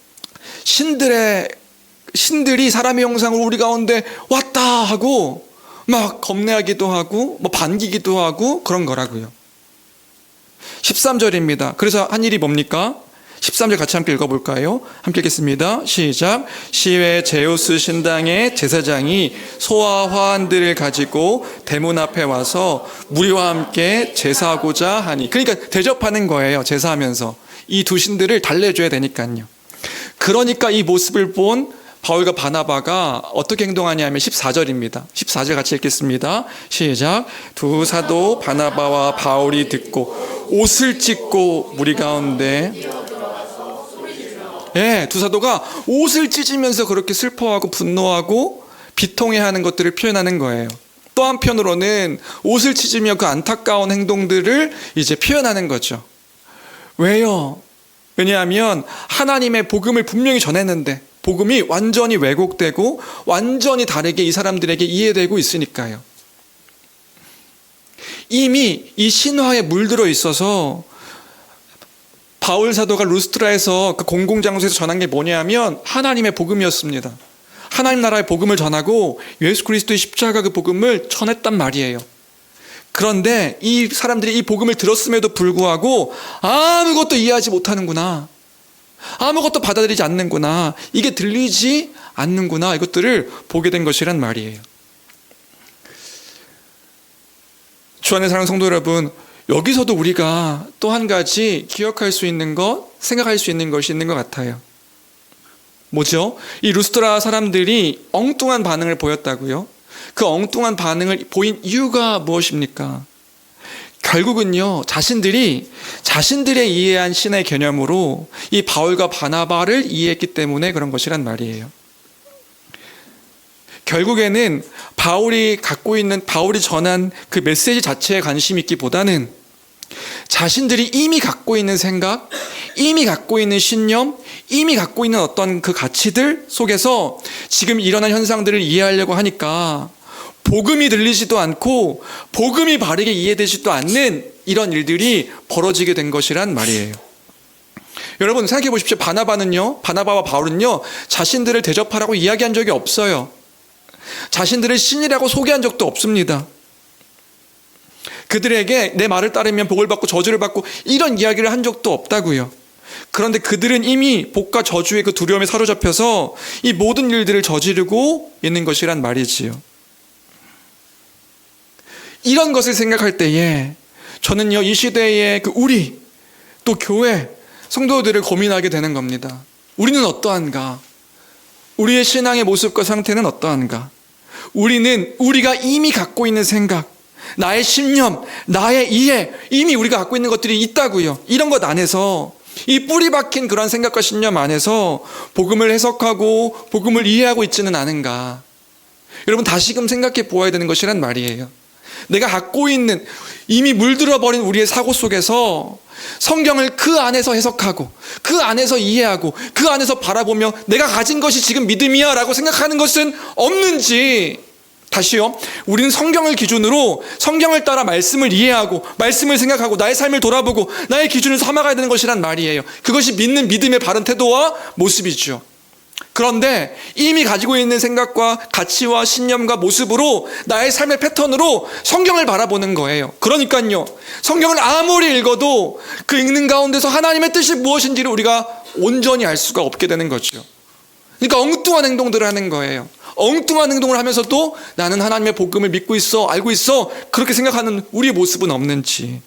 A: 신들이 사람의 형상으로 우리 가운데 왔다 하고 막 겁내하기도 하고 반기기도 하고 그런 거라고요. 13절입니다. 그래서 한 일이 뭡니까? 13절 같이 함께 읽어볼까요? 함께 읽겠습니다. 시작. 시외 제우스 신당의 제사장이 소와 화환들을 가지고 대문 앞에 와서 무리와 함께 제사하고자 하니, 그러니까 대접하는 거예요. 제사하면서 이 두 신들을 달래줘야 되니까요. 그러니까 이 모습을 본 바울과 바나바가 어떻게 행동하냐면 14절입니다. 14절 같이 읽겠습니다. 시작. 두 사도 바나바와 바울이 듣고 옷을 찢고 무리 가운데, 두 사도가 옷을 찢으면서 그렇게 슬퍼하고 분노하고 비통해하는 것들을 표현하는 거예요. 또 한편으로는 옷을 찢으며 그 안타까운 행동들을 이제 표현하는 거죠. 왜요? 왜냐하면 하나님의 복음을 분명히 전했는데 복음이 완전히 왜곡되고 완전히 다르게 이 사람들에게 이해되고 있으니까요. 이미 이 신화에 물들어 있어서 바울 사도가 루스트라에서 그 공공장소에서 전한 게 뭐냐면 하나님의 복음이었습니다. 하나님 나라의 복음을 전하고 예수 그리스도의 십자가 그 복음을 전했단 말이에요. 그런데 이 사람들이 이 복음을 들었음에도 불구하고 아무것도 이해하지 못하는구나, 아무것도 받아들이지 않는구나, 이게 들리지 않는구나, 이것들을 보게 된 것이란 말이에요. 주 안의 사랑하는 성도 여러분, 여기서도 우리가 또 한 가지 기억할 수 있는 것, 생각할 수 있는 것이 있는 것 같아요. 뭐죠? 이 루스트라 사람들이 엉뚱한 반응을 보였다고요? 그 엉뚱한 반응을 보인 이유가 무엇입니까? 결국은요, 자신들이 이해한 신의 개념으로 이 바울과 바나바를 이해했기 때문에 그런 것이란 말이에요. 결국에는 바울이 전한 그 메시지 자체에 관심이 있기보다는 자신들이 이미 갖고 있는 생각, 이미 갖고 있는 신념, 이미 갖고 있는 어떤 그 가치들 속에서 지금 일어난 현상들을 이해하려고 하니까 복음이 들리지도 않고 복음이 바르게 이해되지도 않는 이런 일들이 벌어지게 된 것이란 말이에요. 여러분 생각해 보십시오. 바나바와 바울은요, 자신들을 대접하라고 이야기한 적이 없어요. 자신들을 신이라고 소개한 적도 없습니다. 그들에게 내 말을 따르면 복을 받고 저주를 받고 이런 이야기를 한 적도 없다고요. 그런데 그들은 이미 복과 저주의 그 두려움에 사로잡혀서 이 모든 일들을 저지르고 있는 것이란 말이지요. 이런 것을 생각할 때에 저는요, 이 시대의 그 우리 또 교회 성도들을 고민하게 되는 겁니다. 우리는 어떠한가? 우리의 신앙의 모습과 상태는 어떠한가? 우리가 이미 갖고 있는 생각, 나의 신념, 나의 이해, 이미 우리가 갖고 있는 것들이 있다고요. 이런 것 안에서, 이 뿌리 박힌 그런 생각과 신념 안에서 복음을 해석하고 복음을 이해하고 있지는 않은가? 여러분 다시금 생각해 보아야 되는 것이란 말이에요. 내가 갖고 있는 이미 물들어 버린 우리의 사고 속에서 성경을 그 안에서 해석하고 그 안에서 이해하고 그 안에서 바라보며 내가 가진 것이 지금 믿음이야 라고 생각하는 것은 없는지, 다시요, 우리는 성경을 기준으로 성경을 따라 말씀을 이해하고 말씀을 생각하고 나의 삶을 돌아보고 나의 기준을 삼아가야 되는 것이란 말이에요. 그것이 믿는 믿음의 바른 태도와 모습이죠. 그런데 이미 가지고 있는 생각과 가치와 신념과 모습으로 나의 삶의 패턴으로 성경을 바라보는 거예요. 그러니까요, 성경을 아무리 읽어도 그 읽는 가운데서 하나님의 뜻이 무엇인지를 우리가 온전히 알 수가 없게 되는 거죠. 그러니까 엉뚱한 행동들을 하는 거예요. 엉뚱한 행동을 하면서도 나는 하나님의 복음을 믿고 있어, 알고 있어, 그렇게 생각하는 우리의 모습은 없는지.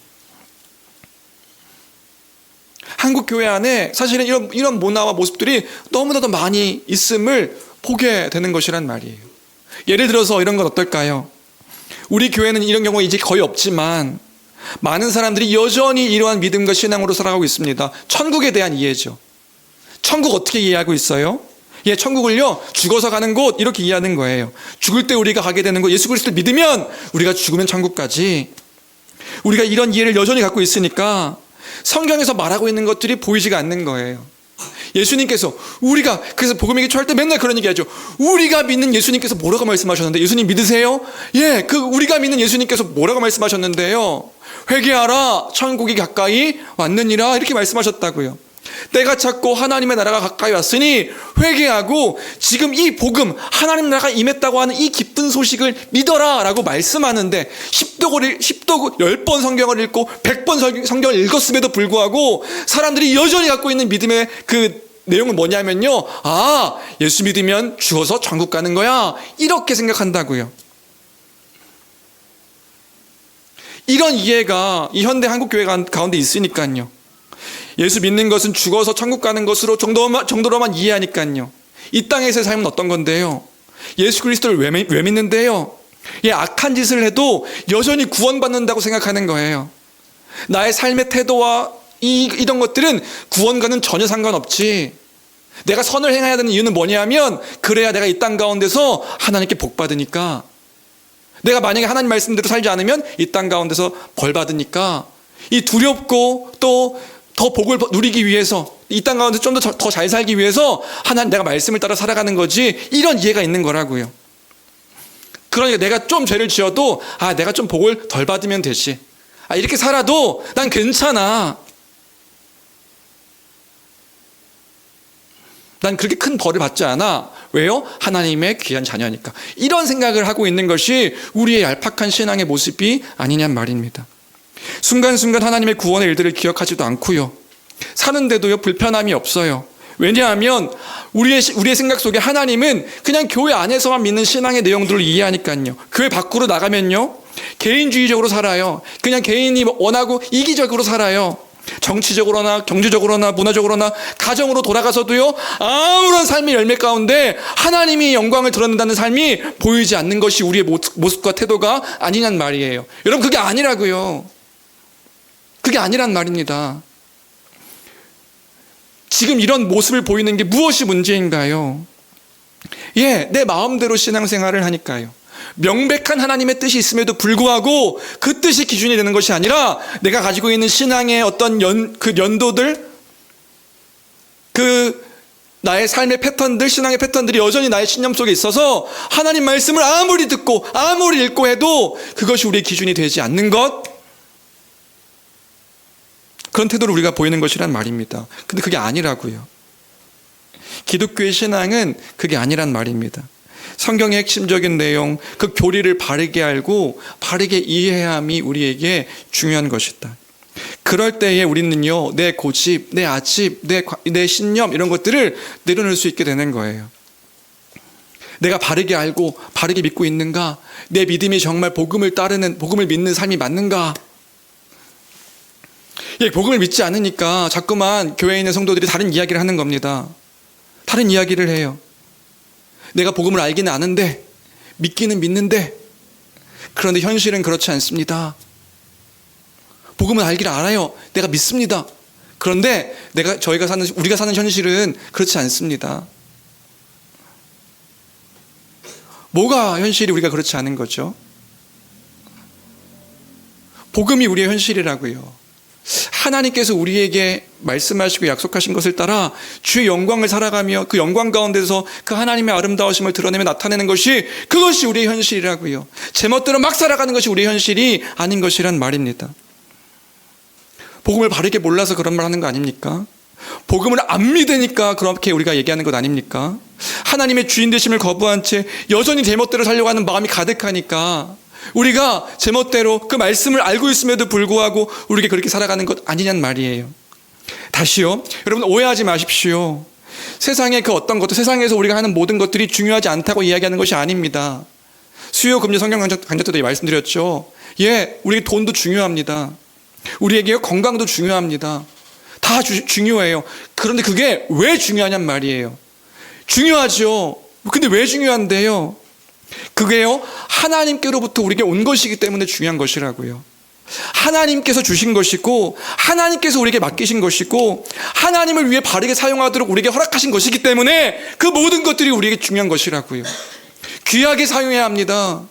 A: 한국 교회 안에 사실은 이런 문화와 모습들이 너무나도 많이 있음을 보게 되는 것이란 말이에요. 예를 들어서 이런 건 어떨까요? 우리 교회는 이런 경우가 이제 거의 없지만 많은 사람들이 여전히 이러한 믿음과 신앙으로 살아가고 있습니다. 천국에 대한 이해죠. 천국 어떻게 이해하고 있어요? 천국을요, 죽어서 가는 곳 이렇게 이해하는 거예요. 죽을 때 우리가 가게 되는 곳, 예수 그리스도를 믿으면 우리가 죽으면 천국까지. 우리가 이런 이해를 여전히 갖고 있으니까 성경에서 말하고 있는 것들이 보이지가 않는 거예요. 예수님께서 그래서 복음 얘기 할 때 맨날 그런 얘기 하죠. 우리가 믿는 예수님께서 뭐라고 말씀하셨는데, 예수님 믿으세요? 우리가 믿는 예수님께서 뭐라고 말씀하셨는데요? 회개하라, 천국이 가까이 왔느니라, 이렇게 말씀하셨다고요. 때가 찼고 하나님의 나라가 가까이 왔으니 회개하고 지금 이 복음, 하나님 나라가 임했다고 하는 이 기쁜 소식을 믿어라 라고 말씀하는데 10번 성경을 읽고 100번 성경을 읽었음에도 불구하고 사람들이 여전히 갖고 있는 믿음의 그 내용은 뭐냐면요, 예수 믿으면 죽어서 천국 가는 거야, 이렇게 생각한다고요. 이런 이해가 이 현대 한국 교회 가운데 있으니까요. 예수 믿는 것은 죽어서 천국 가는 것으로 정도로만 이해하니까요. 이 땅에서의 삶은 어떤 건데요? 예수 그리스도를 왜 믿는데요? 악한 짓을 해도 여전히 구원받는다고 생각하는 거예요. 나의 삶의 태도와 이런 것들은 구원과는 전혀 상관없지. 내가 선을 행해야 되는 이유는 뭐냐면, 그래야 내가 이 땅 가운데서 하나님께 복 받으니까. 내가 만약에 하나님 말씀대로 살지 않으면 이 땅 가운데서 벌 받으니까. 이 두렵고 또 더 복을 누리기 위해서, 이 땅 가운데 좀 더 잘 살기 위해서 하나님 내가 말씀을 따라 살아가는 거지, 이런 이해가 있는 거라고요. 그러니까 내가 좀 죄를 지어도 내가 좀 복을 덜 받으면 되지, 이렇게 살아도 난 괜찮아, 난 그렇게 큰 벌을 받지 않아. 왜요? 하나님의 귀한 자녀니까. 이런 생각을 하고 있는 것이 우리의 얄팍한 신앙의 모습이 아니냔 말입니다. 순간순간 하나님의 구원의 일들을 기억하지도 않고요, 사는데도요 불편함이 없어요. 왜냐하면 우리의 생각 속에 하나님은 그냥 교회 안에서만 믿는 신앙의 내용들을 이해하니까요. 교회 밖으로 나가면요 개인주의적으로 살아요. 그냥 개인이 원하고 이기적으로 살아요. 정치적으로나 경제적으로나 문화적으로나 가정으로 돌아가서도요, 아무런 삶의 열매 가운데 하나님이 영광을 드러낸다는 삶이 보이지 않는 것이 우리의 모습과 태도가 아니란 말이에요. 여러분, 그게 아니라고요. 그게 아니란 말입니다. 지금 이런 모습을 보이는 게 무엇이 문제인가요? 내 마음대로 신앙생활을 하니까요. 명백한 하나님의 뜻이 있음에도 불구하고 그 뜻이 기준이 되는 것이 아니라 내가 가지고 있는 신앙의 어떤 그 연도들, 그 나의 삶의 패턴들, 신앙의 패턴들이 여전히 나의 신념 속에 있어서 하나님 말씀을 아무리 듣고 아무리 읽고 해도 그것이 우리의 기준이 되지 않는 것, 그런 태도를 우리가 보이는 것이란 말입니다. 근데 그게 아니라고요. 기독교의 신앙은 그게 아니란 말입니다. 성경의 핵심적인 내용, 그 교리를 바르게 알고 바르게 이해함이 우리에게 중요한 것이다. 그럴 때에 우리는요, 내 고집, 내 아집, 내 신념 이런 것들을 내려놓을 수 있게 되는 거예요. 내가 바르게 알고 바르게 믿고 있는가? 내 믿음이 정말 복음을 믿는 삶이 맞는가? 복음을 믿지 않으니까 자꾸만 교회에 있는 성도들이 다른 이야기를 하는 겁니다. 다른 이야기를 해요. 내가 복음을 알기는 아는데, 믿기는 믿는데, 그런데 현실은 그렇지 않습니다. 복음을 알기를 알아요. 내가 믿습니다. 그런데 우리가 사는 현실은 그렇지 않습니다. 뭐가 현실이 우리가 그렇지 않은 거죠? 복음이 우리의 현실이라고요. 하나님께서 우리에게 말씀하시고 약속하신 것을 따라 주의 영광을 살아가며 그 영광 가운데서 그 하나님의 아름다우심을 드러내며 나타내는 것이, 그것이 우리의 현실이라고요. 제멋대로 막 살아가는 것이 우리의 현실이 아닌 것이란 말입니다. 복음을 바르게 몰라서 그런 말 하는 거 아닙니까? 복음을 안 믿으니까 그렇게 우리가 얘기하는 것 아닙니까? 하나님의 주인 되심을 거부한 채 여전히 제멋대로 살려고 하는 마음이 가득하니까 우리가 제멋대로 그 말씀을 알고 있음에도 불구하고 우리에게 그렇게 살아가는 것 아니냐는 말이에요. 다시요, 여러분 오해하지 마십시오. 세상의 그 어떤 것도, 세상에서 우리가 하는 모든 것들이 중요하지 않다고 이야기하는 것이 아닙니다. 수요 금요 성경 강좌 때도 말씀드렸죠. 우리에게 돈도 중요합니다. 우리에게 건강도 중요합니다. 다 중요해요. 그런데 그게 왜 중요하냔 말이에요. 중요하죠. 근데 왜 중요한데요? 그게요, 하나님께로부터 우리에게 온 것이기 때문에 중요한 것이라고요. 하나님께서 주신 것이고, 하나님께서 우리에게 맡기신 것이고, 하나님을 위해 바르게 사용하도록 우리에게 허락하신 것이기 때문에 그 모든 것들이 우리에게 중요한 것이라고요. 귀하게 사용해야 합니다.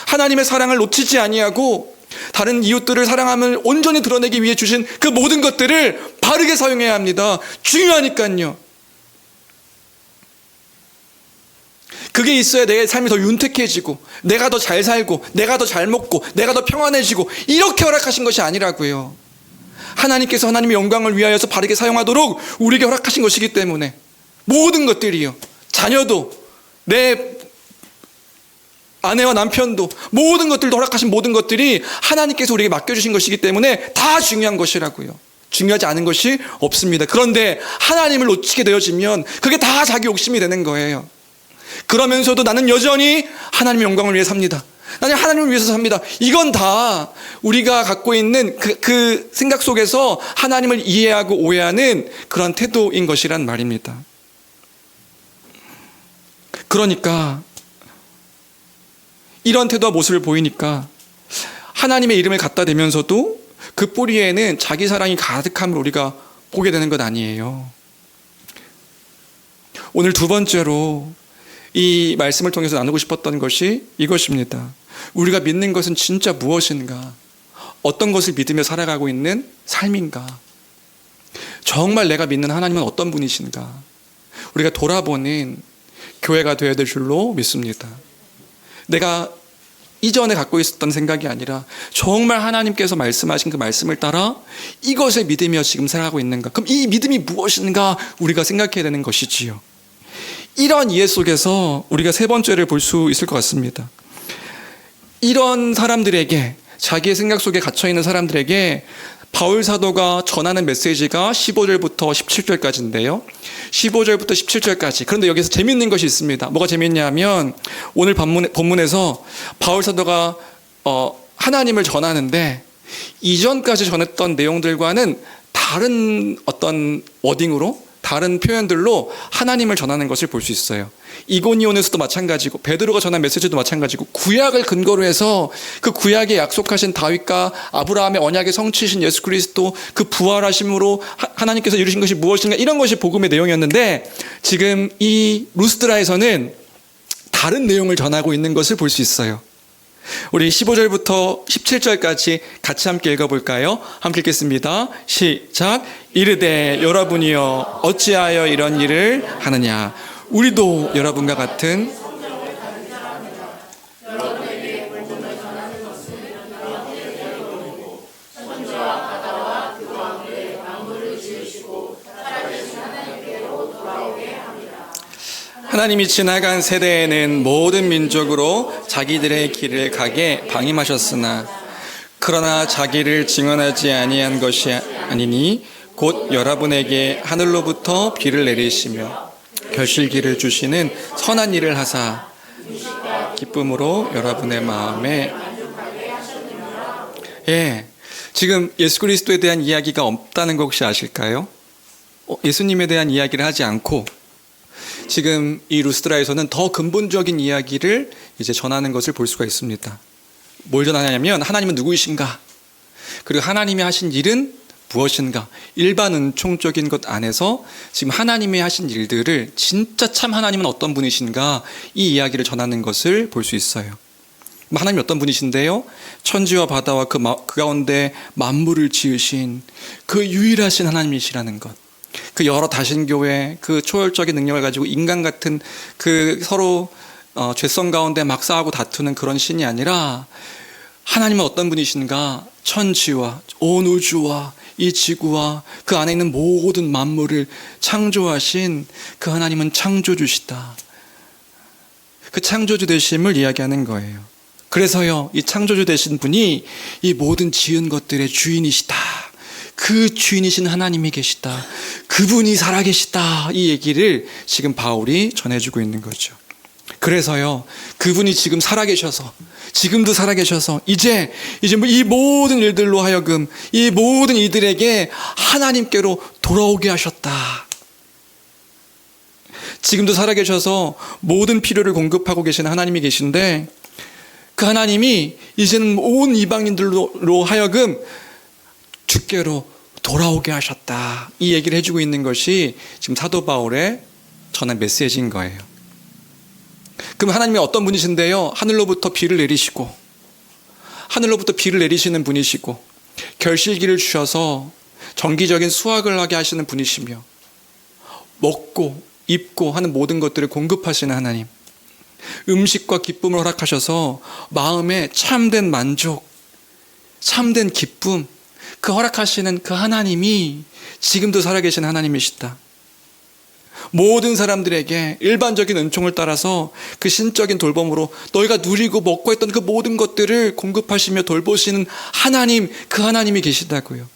A: 하나님의 사랑을 놓치지 아니하고 다른 이웃들을 사랑함을 온전히 드러내기 위해 주신 그 모든 것들을 바르게 사용해야 합니다. 중요하니까요. 그게 있어야 내 삶이 더 윤택해지고, 내가 더 잘 살고, 내가 더 잘 먹고, 내가 더 평안해지고, 이렇게 허락하신 것이 아니라고요. 하나님께서 하나님의 영광을 위하여서 바르게 사용하도록 우리에게 허락하신 것이기 때문에 모든 것들이요, 자녀도, 내 아내와 남편도, 모든 것들도 허락하신 모든 것들이 하나님께서 우리에게 맡겨주신 것이기 때문에 다 중요한 것이라고요. 중요하지 않은 것이 없습니다. 그런데 하나님을 놓치게 되어지면 그게 다 자기 욕심이 되는 거예요. 그러면서도 나는 여전히 하나님의 영광을 위해 삽니다. 나는 하나님을 위해서 삽니다. 이건 다 우리가 갖고 있는 그 생각 속에서 하나님을 이해하고 오해하는 그런 태도인 것이란 말입니다. 그러니까 이런 태도와 모습을 보이니까 하나님의 이름을 갖다 대면서도 그 뿌리에는 자기 사랑이 가득함을 우리가 보게 되는 것 아니에요. 오늘 두 번째로 이 말씀을 통해서 나누고 싶었던 것이 이것입니다. 우리가 믿는 것은 진짜 무엇인가? 어떤 것을 믿으며 살아가고 있는 삶인가? 정말 내가 믿는 하나님은 어떤 분이신가? 우리가 돌아보는 교회가 되어야 될 줄로 믿습니다. 내가 이전에 갖고 있었던 생각이 아니라 정말 하나님께서 말씀하신 그 말씀을 따라 이것을 믿으며 지금 살아가고 있는가? 그럼 이 믿음이 무엇인가? 우리가 생각해야 되는 것이지요. 이런 이해 속에서 우리가 세 번째를 볼 수 있을 것 같습니다. 이런 사람들에게, 자기의 생각 속에 갇혀있는 사람들에게 바울 사도가 전하는 메시지가 15절부터 17절까지인데요. 15절부터 17절까지. 그런데 여기서 재밌는 것이 있습니다. 뭐가 재밌냐면 오늘 본문에서 바울 사도가 하나님을 전하는데 이전까지 전했던 내용들과는 다른 어떤 워딩으로, 다른 표현들로 하나님을 전하는 것을 볼 수 있어요. 이고니온에서도 마찬가지고 베드로가 전한 메시지도 마찬가지고 구약을 근거로 해서 그 구약에 약속하신 다윗과 아브라함의 언약의 성취신 예수 그리스도, 그 부활하심으로 하나님께서 이루신 것이 무엇인가, 이런 것이 복음의 내용이었는데 지금 이 루스드라에서는 다른 내용을 전하고 있는 것을 볼 수 있어요. 우리 15절부터 17절까지 같이 함께 읽어볼까요? 함께 읽겠습니다. 시작. 이르되 여러분이여 어찌하여 이런 일을 하느냐. 우리도 여러분과 같은 하나님이 지나간 세대에는 모든 민족으로 자기들의 길을 가게 방임하셨으나 그러나 자기를 증언하지 아니한 것이 아니니 곧 여러분에게 하늘로부터 비를 내리시며 결실기를 주시는 선한 일을 하사 기쁨으로 여러분의 마음에 지금 예수 그리스도에 대한 이야기가 없다는 거 혹시 아실까요? 예수님에 대한 이야기를 하지 않고 지금 이 루스드라에서는 더 근본적인 이야기를 이제 전하는 것을 볼 수가 있습니다. 뭘 전하냐면 하나님은 누구이신가? 그리고 하나님이 하신 일은 무엇인가? 일반 은총적인 것 안에서 지금 하나님이 하신 일들을 진짜 참 하나님은 어떤 분이신가? 이 이야기를 전하는 것을 볼 수 있어요. 하나님이 어떤 분이신데요? 천지와 바다와 그 가운데 만물을 지으신 그 유일하신 하나님이시라는 것. 그 여러 다신교회 그 초월적인 능력을 가지고 인간 같은 그 서로 죄성 가운데 막 싸우고 다투는 그런 신이 아니라 하나님은 어떤 분이신가? 천지와 온 우주와 이 지구와 그 안에 있는 모든 만물을 창조하신 그 하나님은 창조주시다. 그 창조주 되심을 이야기하는 거예요. 그래서요, 이 창조주 되신 분이 이 모든 지은 것들의 주인이시다. 그 주인이신 하나님이 계시다. 그분이 살아계시다. 이 얘기를 지금 바울이 전해주고 있는 거죠. 그래서요, 그분이 지금 살아계셔서, 지금도 살아계셔서, 이제 이 모든 일들로 하여금 이 모든 이들에게 하나님께로 돌아오게 하셨다. 지금도 살아계셔서 모든 필요를 공급하고 계시는 하나님이 계신데, 그 하나님이 이제는 온 이방인들로 하여금 주께로 돌아오게 하셨다. 이 얘기를 해주고 있는 것이 지금 사도 바울의 전한 메시지인 거예요. 그럼 하나님이 어떤 분이신데요? 하늘로부터 비를 내리시고, 하늘로부터 비를 내리시는 분이시고, 결실기를 주셔서 정기적인 수확을 하게 하시는 분이시며, 먹고 입고 하는 모든 것들을 공급하시는 하나님, 음식과 기쁨을 허락하셔서 마음에 참된 만족, 참된 기쁨, 그 허락하시는 그 하나님이 지금도 살아계신 하나님이시다. 모든 사람들에게 일반적인 은총을 따라서 그 신적인 돌봄으로 너희가 누리고 먹고 했던 그 모든 것들을 공급하시며 돌보시는 하나님, 그 하나님이 계시다고요.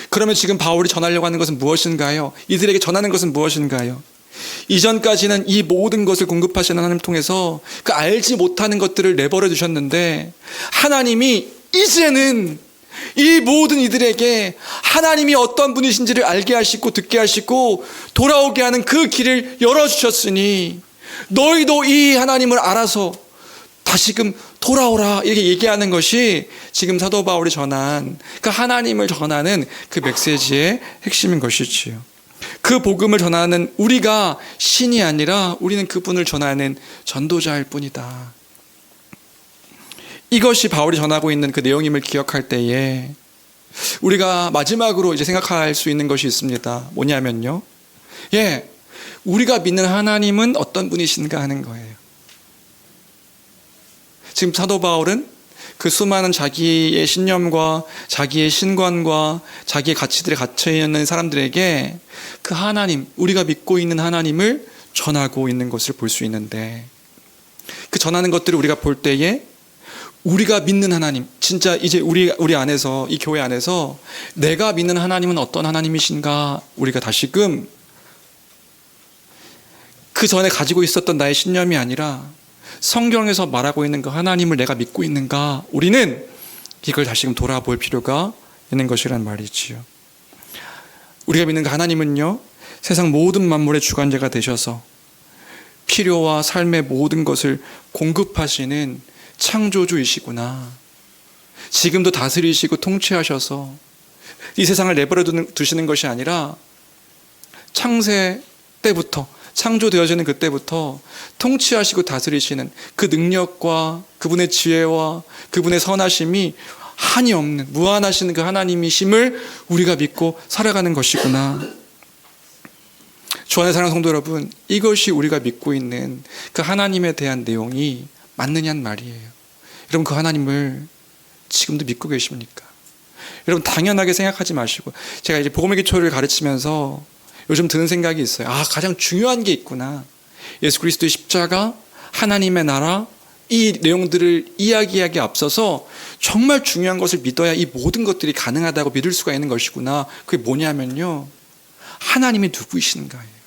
A: 그러면 지금 바울이 전하려고 하는 것은 무엇인가요? 이들에게 전하는 것은 무엇인가요? 이전까지는 이 모든 것을 공급하시는 하나님을 통해서 그 알지 못하는 것들을 내버려 두셨는데, 하나님이 이제는 이 모든 이들에게 하나님이 어떤 분이신지를 알게 하시고 듣게 하시고 돌아오게 하는 그 길을 열어주셨으니 너희도 이 하나님을 알아서 다시금 돌아오라, 이렇게 얘기하는 것이 지금 사도 바울이 전한 그 하나님을 전하는 그 메시지의 핵심인 것이지요. 그 복음을 전하는 우리가 신이 아니라 우리는 그분을 전하는 전도자일 뿐이다. 이것이 바울이 전하고 있는 그 내용임을 기억할 때에 우리가 마지막으로 이제 생각할 수 있는 것이 있습니다. 뭐냐면요, 우리가 믿는 하나님은 어떤 분이신가 하는 거예요. 지금 사도 바울은 그 수많은 자기의 신념과 자기의 신관과 자기의 가치들에 갇혀 있는 사람들에게 그 하나님, 우리가 믿고 있는 하나님을 전하고 있는 것을 볼 수 있는데, 그 전하는 것들을 우리가 볼 때에 우리가 믿는 하나님, 진짜 이제 우리 안에서, 이 교회 안에서 내가 믿는 하나님은 어떤 하나님이신가, 우리가 다시금 그 전에 가지고 있었던 나의 신념이 아니라 성경에서 말하고 있는 그 하나님을 내가 믿고 있는가, 우리는 이걸 다시금 돌아볼 필요가 있는 것이란 말이지요. 우리가 믿는 그 하나님은요, 세상 모든 만물의 주관자가 되셔서 필요와 삶의 모든 것을 공급하시는 창조주이시구나. 지금도 다스리시고 통치하셔서 이 세상을 내버려 두시는 것이 아니라 창세 때부터 창조되어지는 그때부터 통치하시고 다스리시는 그 능력과 그분의 지혜와 그분의 선하심이 한이 없는 무한하신 그 하나님이심을 우리가 믿고 살아가는 것이구나. 주 안의 사랑하는 성도 여러분, 이것이 우리가 믿고 있는 그 하나님에 대한 내용이 맞느냐는 말이에요. 여러분, 그 하나님을 지금도 믿고 계십니까? 여러분, 당연하게 생각하지 마시고, 제가 이제 복음의 기초를 가르치면서 요즘 드는 생각이 있어요. 가장 중요한 게 있구나. 예수 그리스도의 십자가, 하나님의 나라, 이 내용들을 이야기하기에 앞서서 정말 중요한 것을 믿어야 이 모든 것들이 가능하다고 믿을 수가 있는 것이구나. 그게 뭐냐면요, 하나님이 누구이신가예요.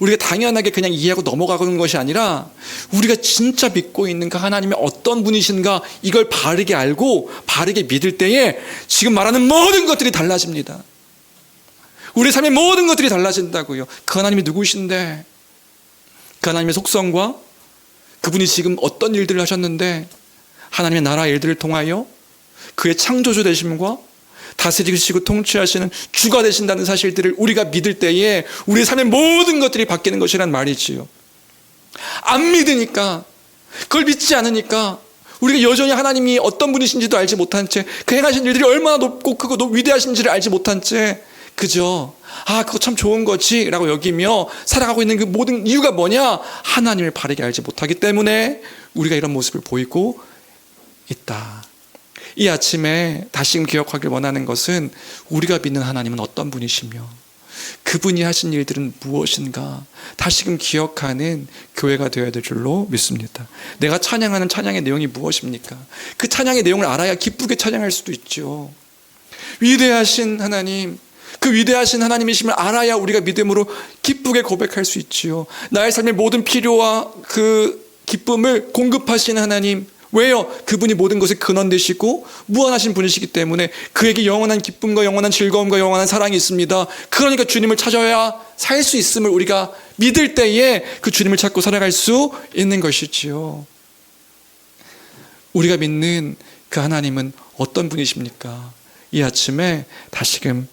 A: 우리가 당연하게 그냥 이해하고 넘어가는 것이 아니라 우리가 진짜 믿고 있는 그 하나님이 어떤 분이신가, 이걸 바르게 알고 바르게 믿을 때에 지금 말하는 모든 것들이 달라집니다. 우리 삶의 모든 것들이 달라진다고요. 그 하나님이 누구신데, 그 하나님의 속성과 그분이 지금 어떤 일들을 하셨는데, 하나님의 나라 일들을 통하여 그의 창조주 되심과 다스리시고 통치하시는 주가 되신다는 사실들을 우리가 믿을 때에 우리의 삶의 모든 것들이 바뀌는 것이란 말이지요. 안 믿으니까, 그걸 믿지 않으니까 우리가 여전히 하나님이 어떤 분이신지도 알지 못한 채, 그 행하신 일들이 얼마나 높고 크고 위대하신지를 알지 못한 채 그저 그거 참 좋은 거지 라고 여기며 살아가고 있는 그 모든 이유가 뭐냐? 하나님을 바르게 알지 못하기 때문에 우리가 이런 모습을 보이고 있다. 이 아침에 다시금 기억하길 원하는 것은 우리가 믿는 하나님은 어떤 분이시며 그분이 하신 일들은 무엇인가 다시금 기억하는 교회가 되어야 될 줄로 믿습니다. 내가 찬양하는 찬양의 내용이 무엇입니까? 그 찬양의 내용을 알아야 기쁘게 찬양할 수도 있죠. 위대하신 하나님, 그 위대하신 하나님이심을 알아야 우리가 믿음으로 기쁘게 고백할 수 있지요. 나의 삶의 모든 필요와 그 기쁨을 공급하시는 하나님, 왜요? 그분이 모든 것의 근원 되시고 무한하신 분이시기 때문에 그에게 영원한 기쁨과 영원한 즐거움과 영원한 사랑이 있습니다. 그러니까 주님을 찾아야 살 수 있음을 우리가 믿을 때에 그 주님을 찾고 살아갈 수 있는 것이지요. 우리가 믿는 그 하나님은 어떤 분이십니까? 이 아침에 다시금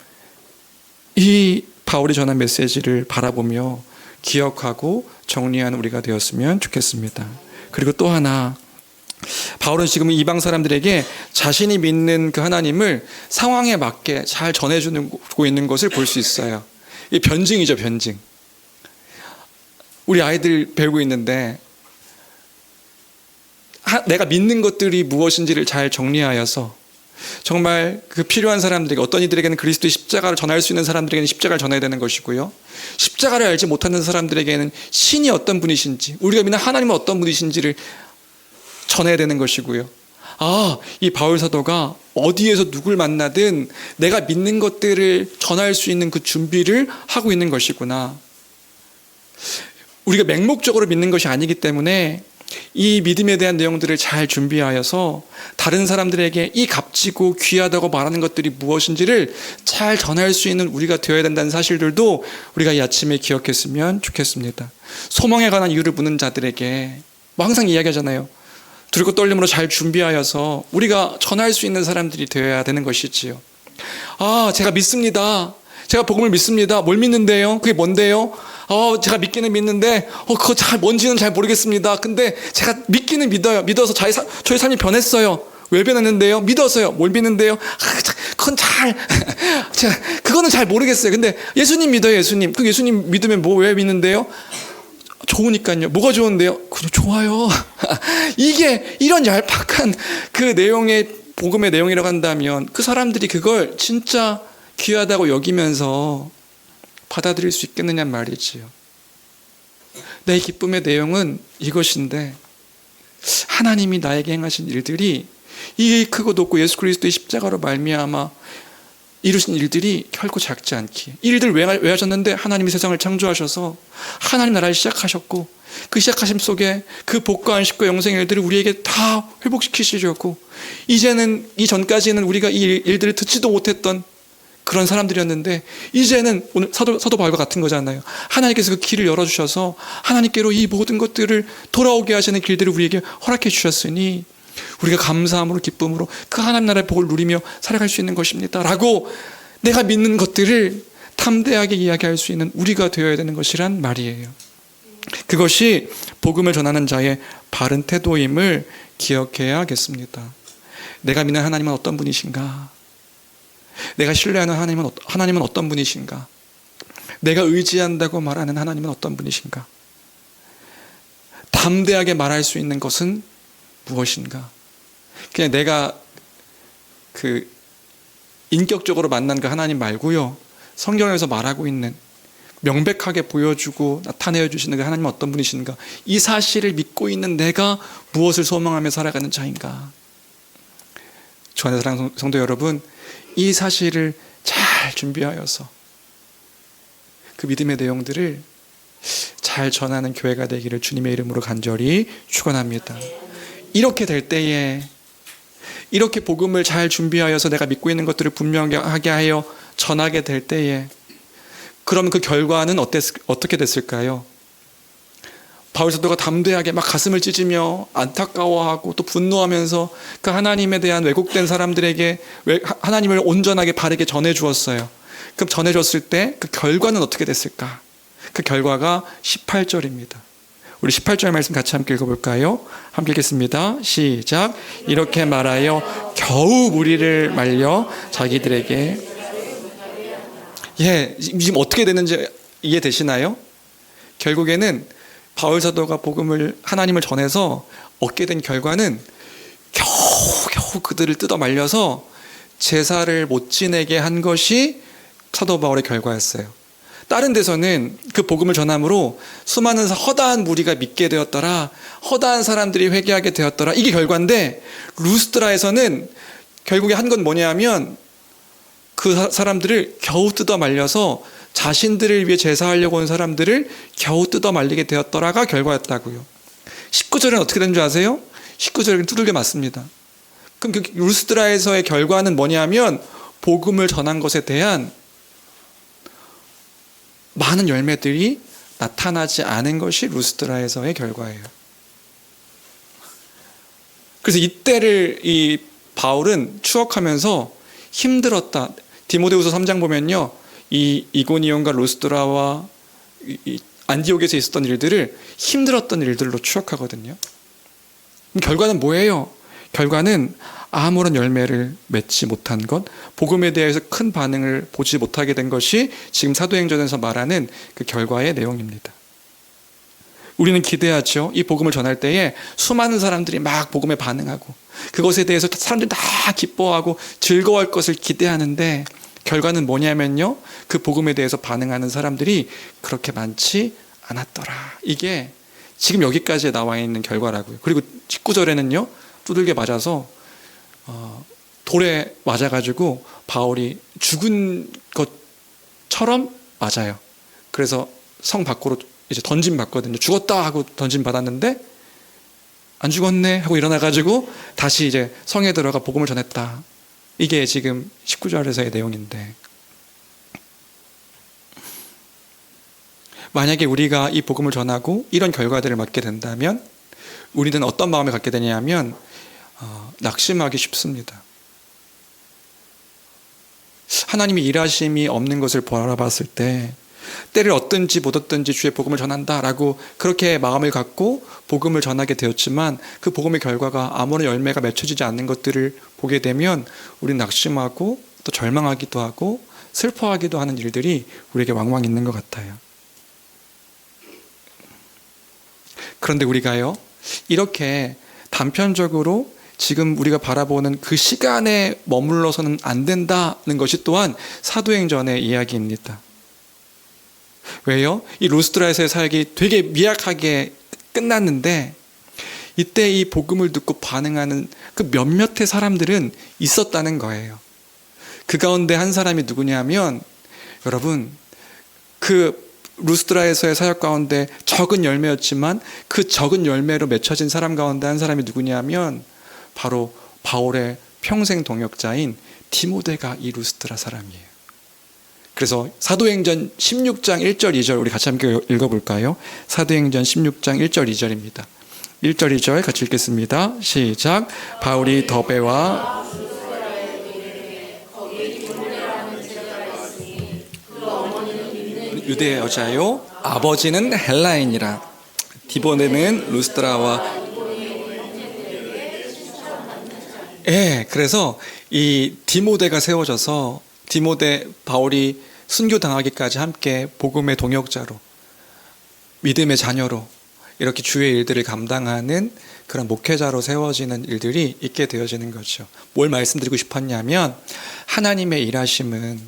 A: 이 바울이 전한 메시지를 바라보며 기억하고 정리하는 우리가 되었으면 좋겠습니다. 그리고 또 하나, 바울은 지금 이방 사람들에게 자신이 믿는 그 하나님을 상황에 맞게 잘 전해주고 있는 것을 볼 수 있어요. 이 변증이죠, 변증. 우리 아이들 배우고 있는데 내가 믿는 것들이 무엇인지를 잘 정리하여서 정말 그 필요한 사람들에게, 어떤 이들에게는 그리스도의 십자가를 전할 수 있는 사람들에게는 십자가를 전해야 되는 것이고요, 십자가를 알지 못하는 사람들에게는 신이 어떤 분이신지, 우리가 믿는 하나님은 어떤 분이신지를 전해야 되는 것이고요. 이 바울 사도가 어디에서 누굴 만나든 내가 믿는 것들을 전할 수 있는 그 준비를 하고 있는 것이구나. 우리가 맹목적으로 믿는 것이 아니기 때문에 이 믿음에 대한 내용들을 잘 준비하여서 다른 사람들에게 이 값지고 귀하다고 말하는 것들이 무엇인지를 잘 전할 수 있는 우리가 되어야 된다는 사실들도 우리가 이 아침에 기억했으면 좋겠습니다. 소망에 관한 이유를 묻는 자들에게 항상 이야기하잖아요. 두렵고 떨림으로 잘 준비하여서 우리가 전할 수 있는 사람들이 되어야 되는 것이지요. 제가 믿습니다. 제가 복음을 믿습니다. 뭘 믿는데요? 그게 뭔데요? 제가 믿기는 믿는데 그거 뭔지는 잘 모르겠습니다. 근데 제가 믿기는 믿어요. 믿어서 저의 삶이 변했어요. 왜 변했는데요? 믿어서요. 뭘 믿는데요? 그거는 잘 모르겠어요. 근데 예수님 믿어요, 예수님. 그 예수님 믿으면 왜 믿는데요? 좋으니까요. 뭐가 좋은데요? 그냥 좋아요. 이게 이런 얄팍한 그 내용의 복음의 내용이라고 한다면 그 사람들이 그걸 진짜 귀하다고 여기면서 받아들일 수 있겠느냐 말이지요. 내 기쁨의 내용은 이것인데 하나님이 나에게 행하신 일들이 이 크고 높고 예수 그리스도의 십자가로 말미암아 이루신 일들이 결코 작지 않기에, 이 일들 왜 하셨는데 하나님이 세상을 창조하셔서 하나님 나라를 시작하셨고 그 시작하심 속에 그 복과 안식과 영생의 일들을 우리에게 다 회복시키시려고, 이제는 이전까지는 우리가 이 일들을 듣지도 못했던 그런 사람들이었는데 이제는 오늘 사도 바울과 같은 거잖아요. 하나님께서 그 길을 열어주셔서 하나님께로 이 모든 것들을 돌아오게 하시는 길들을 우리에게 허락해 주셨으니 우리가 감사함으로 기쁨으로 그 하나님 나라의 복을 누리며 살아갈 수 있는 것입니다 라고 내가 믿는 것들을 담대하게 이야기할 수 있는 우리가 되어야 되는 것이란 말이에요. 그것이 복음을 전하는 자의 바른 태도임을 기억해야겠습니다. 내가 믿는 하나님은 어떤 분이신가? 내가 신뢰하는 하나님은 어떤 분이신가? 내가 의지한다고 말하는 하나님은 어떤 분이신가? 담대하게 말할 수 있는 것은 무엇인가? 그냥 내가 인격적으로 만난 그 하나님 말고요, 성경에서 말하고 있는, 명백하게 보여주고 나타내어 주시는 그 하나님은 어떤 분이신가? 이 사실을 믿고 있는 내가 무엇을 소망하며 살아가는 자인가? 주 안의 사랑하는 성도 여러분, 이 사실을 잘 준비하여서 그 믿음의 내용들을 잘 전하는 교회가 되기를 주님의 이름으로 간절히 축원합니다. 이렇게 될 때에, 이렇게 복음을 잘 준비하여서 내가 믿고 있는 것들을 분명하게 하여 전하게 될 때에, 그럼 그 결과는 어떻게 됐을까요? 바울 사도가 담대하게 막 가슴을 찢으며 안타까워하고 또 분노하면서 그 하나님에 대한 왜곡된 사람들에게 하나님을 온전하게 바르게 전해 주었어요. 그럼 전해 줬을 때 그 결과는 어떻게 됐을까? 그 결과가 18절입니다. 우리 18절 말씀 같이 함께 읽어볼까요? 함께 읽겠습니다. 시작. 이렇게 말하여 겨우 무리를 말려 자기들에게. 지금 어떻게 되는지 이해되시나요? 결국에는 바울 사도가 하나님을 전해서 얻게 된 결과는 겨우 그들을 뜯어 말려서 제사를 못 지내게 한 것이 사도 바울의 결과였어요. 다른 데서는 그 복음을 전함으로 수많은 허다한 무리가 믿게 되었더라, 허다한 사람들이 회개하게 되었더라, 이게 결과인데, 루스드라에서는 결국에 한 건 뭐냐면 그 사람들을 겨우 뜯어 말려서 자신들을 위해 제사하려고 온 사람들을 겨우 뜯어 말리게 되었더라가 결과였다고요. 19절은 어떻게 된 줄 아세요? 19절은 두들겨 맞습니다. 그럼 그 루스드라에서의 결과는 뭐냐면 복음을 전한 것에 대한 많은 열매들이 나타나지 않은 것이 루스드라에서의 결과예요. 그래서 이때를 이 바울은 추억하면서 힘들었다. 디모데후서 3장 보면요, 이 이고니온과 루스드라와 이 안디옥에서 있었던 일들을 힘들었던 일들로 추억하거든요. 그럼 결과는 뭐예요? 결과는 아무런 열매를 맺지 못한 것, 복음에 대해서 큰 반응을 보지 못하게 된 것이 지금 사도행전에서 말하는 그 결과의 내용입니다. 우리는 기대하죠. 이 복음을 전할 때에 수많은 사람들이 막 복음에 반응하고 그것에 대해서 사람들이 다 기뻐하고 즐거워할 것을 기대하는데, 결과는 뭐냐면요, 그 복음에 대해서 반응하는 사람들이 그렇게 많지 않았더라. 이게 지금 여기까지에 나와 있는 결과라고요. 그리고 19절에는요, 두들겨 맞아서 돌에 맞아가지고 바울이 죽은 것처럼 맞아요. 그래서 성 밖으로 이제 던짐 받거든요. 죽었다 하고 던짐 받았는데 안 죽었네 하고 일어나가지고 다시 이제 성에 들어가 복음을 전했다. 이게 지금 19절에서의 내용인데, 만약에 우리가 이 복음을 전하고 이런 결과들을 맞게 된다면 우리는 어떤 마음을 갖게 되냐면 낙심하기 쉽습니다. 하나님이 일하심이 없는 것을 바라봤을 때 때를 얻든지 못 얻든지 주의 복음을 전한다라고 그렇게 마음을 갖고 복음을 전하게 되었지만 그 복음의 결과가 아무런 열매가 맺혀지지 않는 것들을 보게 되면 우리는 낙심하고 또 절망하기도 하고 슬퍼하기도 하는 일들이 우리에게 왕왕 있는 것 같아요. 그런데 우리가요, 이렇게 단편적으로 지금 우리가 바라보는 그 시간에 머물러서는 안 된다는 것이 또한 사도행전의 이야기입니다. 왜요? 이 루스드라에서의 사역이 되게 미약하게 끝났는데 이때 이 복음을 듣고 반응하는 그 몇몇의 사람들은 있었다는 거예요. 그 가운데 한 사람이 누구냐면, 여러분, 그 루스드라에서의 사역 가운데 적은 열매였지만 그 적은 열매로 맺혀진 사람 가운데 한 사람이 누구냐면 바로 바울의 평생 동역자인 디모데가 이 루스드라 사람이에요. 그래서 사도행전 16장 1절 2절 우리 같이 함께 읽어볼까요? 사도행전 16장 1절 2절입니다. 1절 2절 같이 읽겠습니다. 시작. 바울이 더베와 유대 여자요, 아버지는 헬라인이라. 디보네는 루스드라와 그래서 이 디모데가 세워져서 디모데 바울이 순교당하기까지 함께 복음의 동역자로, 믿음의 자녀로 이렇게 주의 일들을 감당하는 그런 목회자로 세워지는 일들이 있게 되어지는 거죠. 뭘 말씀드리고 싶었냐면, 하나님의 일하심은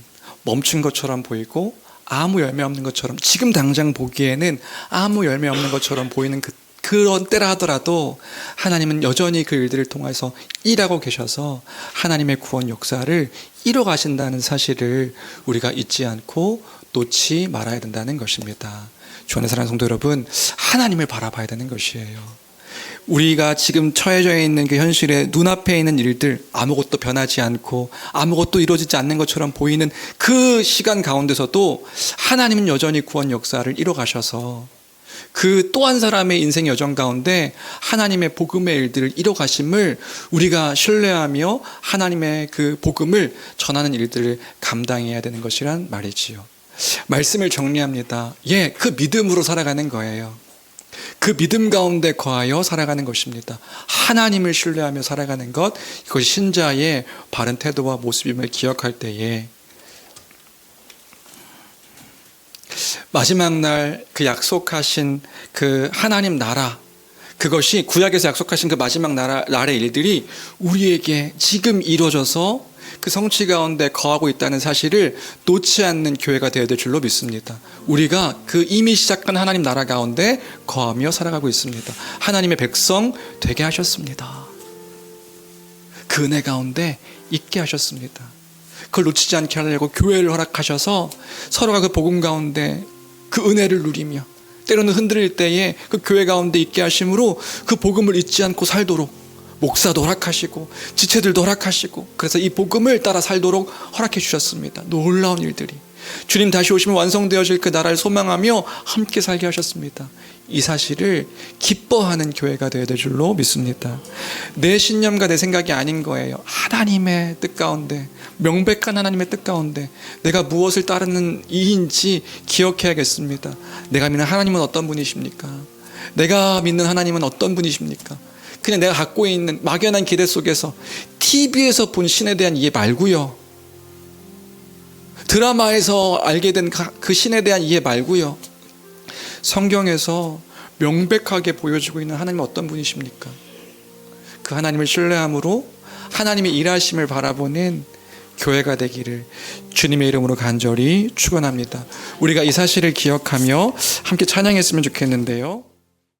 A: 멈춘 것처럼 보이고 아무 열매 없는 것처럼, 지금 당장 보기에는 아무 열매 없는 것처럼 보이는 그런 때라 하더라도 하나님은 여전히 그 일들을 통해서 일하고 계셔서 하나님의 구원 역사를 이뤄가신다는 사실을 우리가 잊지 않고 놓지 말아야 된다는 것입니다. 주 안에 사랑하는 성도 여러분, 하나님을 바라봐야 되는 것이에요. 우리가 지금 처해져 있는 그 현실에 눈앞에 있는 일들, 아무것도 변하지 않고 아무것도 이루어지지 않는 것처럼 보이는 그 시간 가운데서도 하나님은 여전히 구원 역사를 이뤄가셔서 그 또 한 사람의 인생 여정 가운데 하나님의 복음의 일들을 이뤄가심을 우리가 신뢰하며 하나님의 그 복음을 전하는 일들을 감당해야 되는 것이란 말이지요. 말씀을 정리합니다. 그 믿음으로 살아가는 거예요. 그 믿음 가운데 거하여 살아가는 것입니다. 하나님을 신뢰하며 살아가는 것, 이것이 신자의 바른 태도와 모습임을 기억할 때에 마지막 날 그 약속하신 그 하나님 나라, 그것이 구약에서 약속하신 그 마지막 날의 일들이 우리에게 지금 이루어져서 그 성취 가운데 거하고 있다는 사실을 놓지 않는 교회가 되어야 될 줄로 믿습니다. 우리가 그 이미 시작한 하나님 나라 가운데 거하며 살아가고 있습니다. 하나님의 백성 되게 하셨습니다. 그 은혜 가운데 있게 하셨습니다. 그걸 놓치지 않게 하려고 교회를 허락하셔서 서로가 그 복음 가운데 그 은혜를 누리며, 때로는 흔들릴 때에 그 교회 가운데 있게 하심으로 그 복음을 잊지 않고 살도록 목사도 허락하시고 지체들도 허락하시고, 그래서 이 복음을 따라 살도록 허락해 주셨습니다. 놀라운 일들이, 주님 다시 오시면 완성되어질 그 나라를 소망하며 함께 살게 하셨습니다. 이 사실을 기뻐하는 교회가 되어야 될 줄로 믿습니다. 내 신념과 내 생각이 아닌 거예요. 하나님의 뜻 가운데, 명백한 하나님의 뜻 가운데 내가 무엇을 따르는 이인지 기억해야겠습니다. 내가 믿는 하나님은 어떤 분이십니까? 내가 믿는 하나님은 어떤 분이십니까? 그냥 내가 갖고 있는 막연한 기대 속에서 TV에서 본 신에 대한 이해 말고요, 드라마에서 알게 된 그 신에 대한 이해 말고요, 성경에서 명백하게 보여주고 있는 하나님은 어떤 분이십니까? 그 하나님을 신뢰함으로 하나님의 일하심을 바라보는 교회가 되기를 주님의 이름으로 간절히 축원합니다. 우리가 이 사실을 기억하며 함께 찬양했으면 좋겠는데요.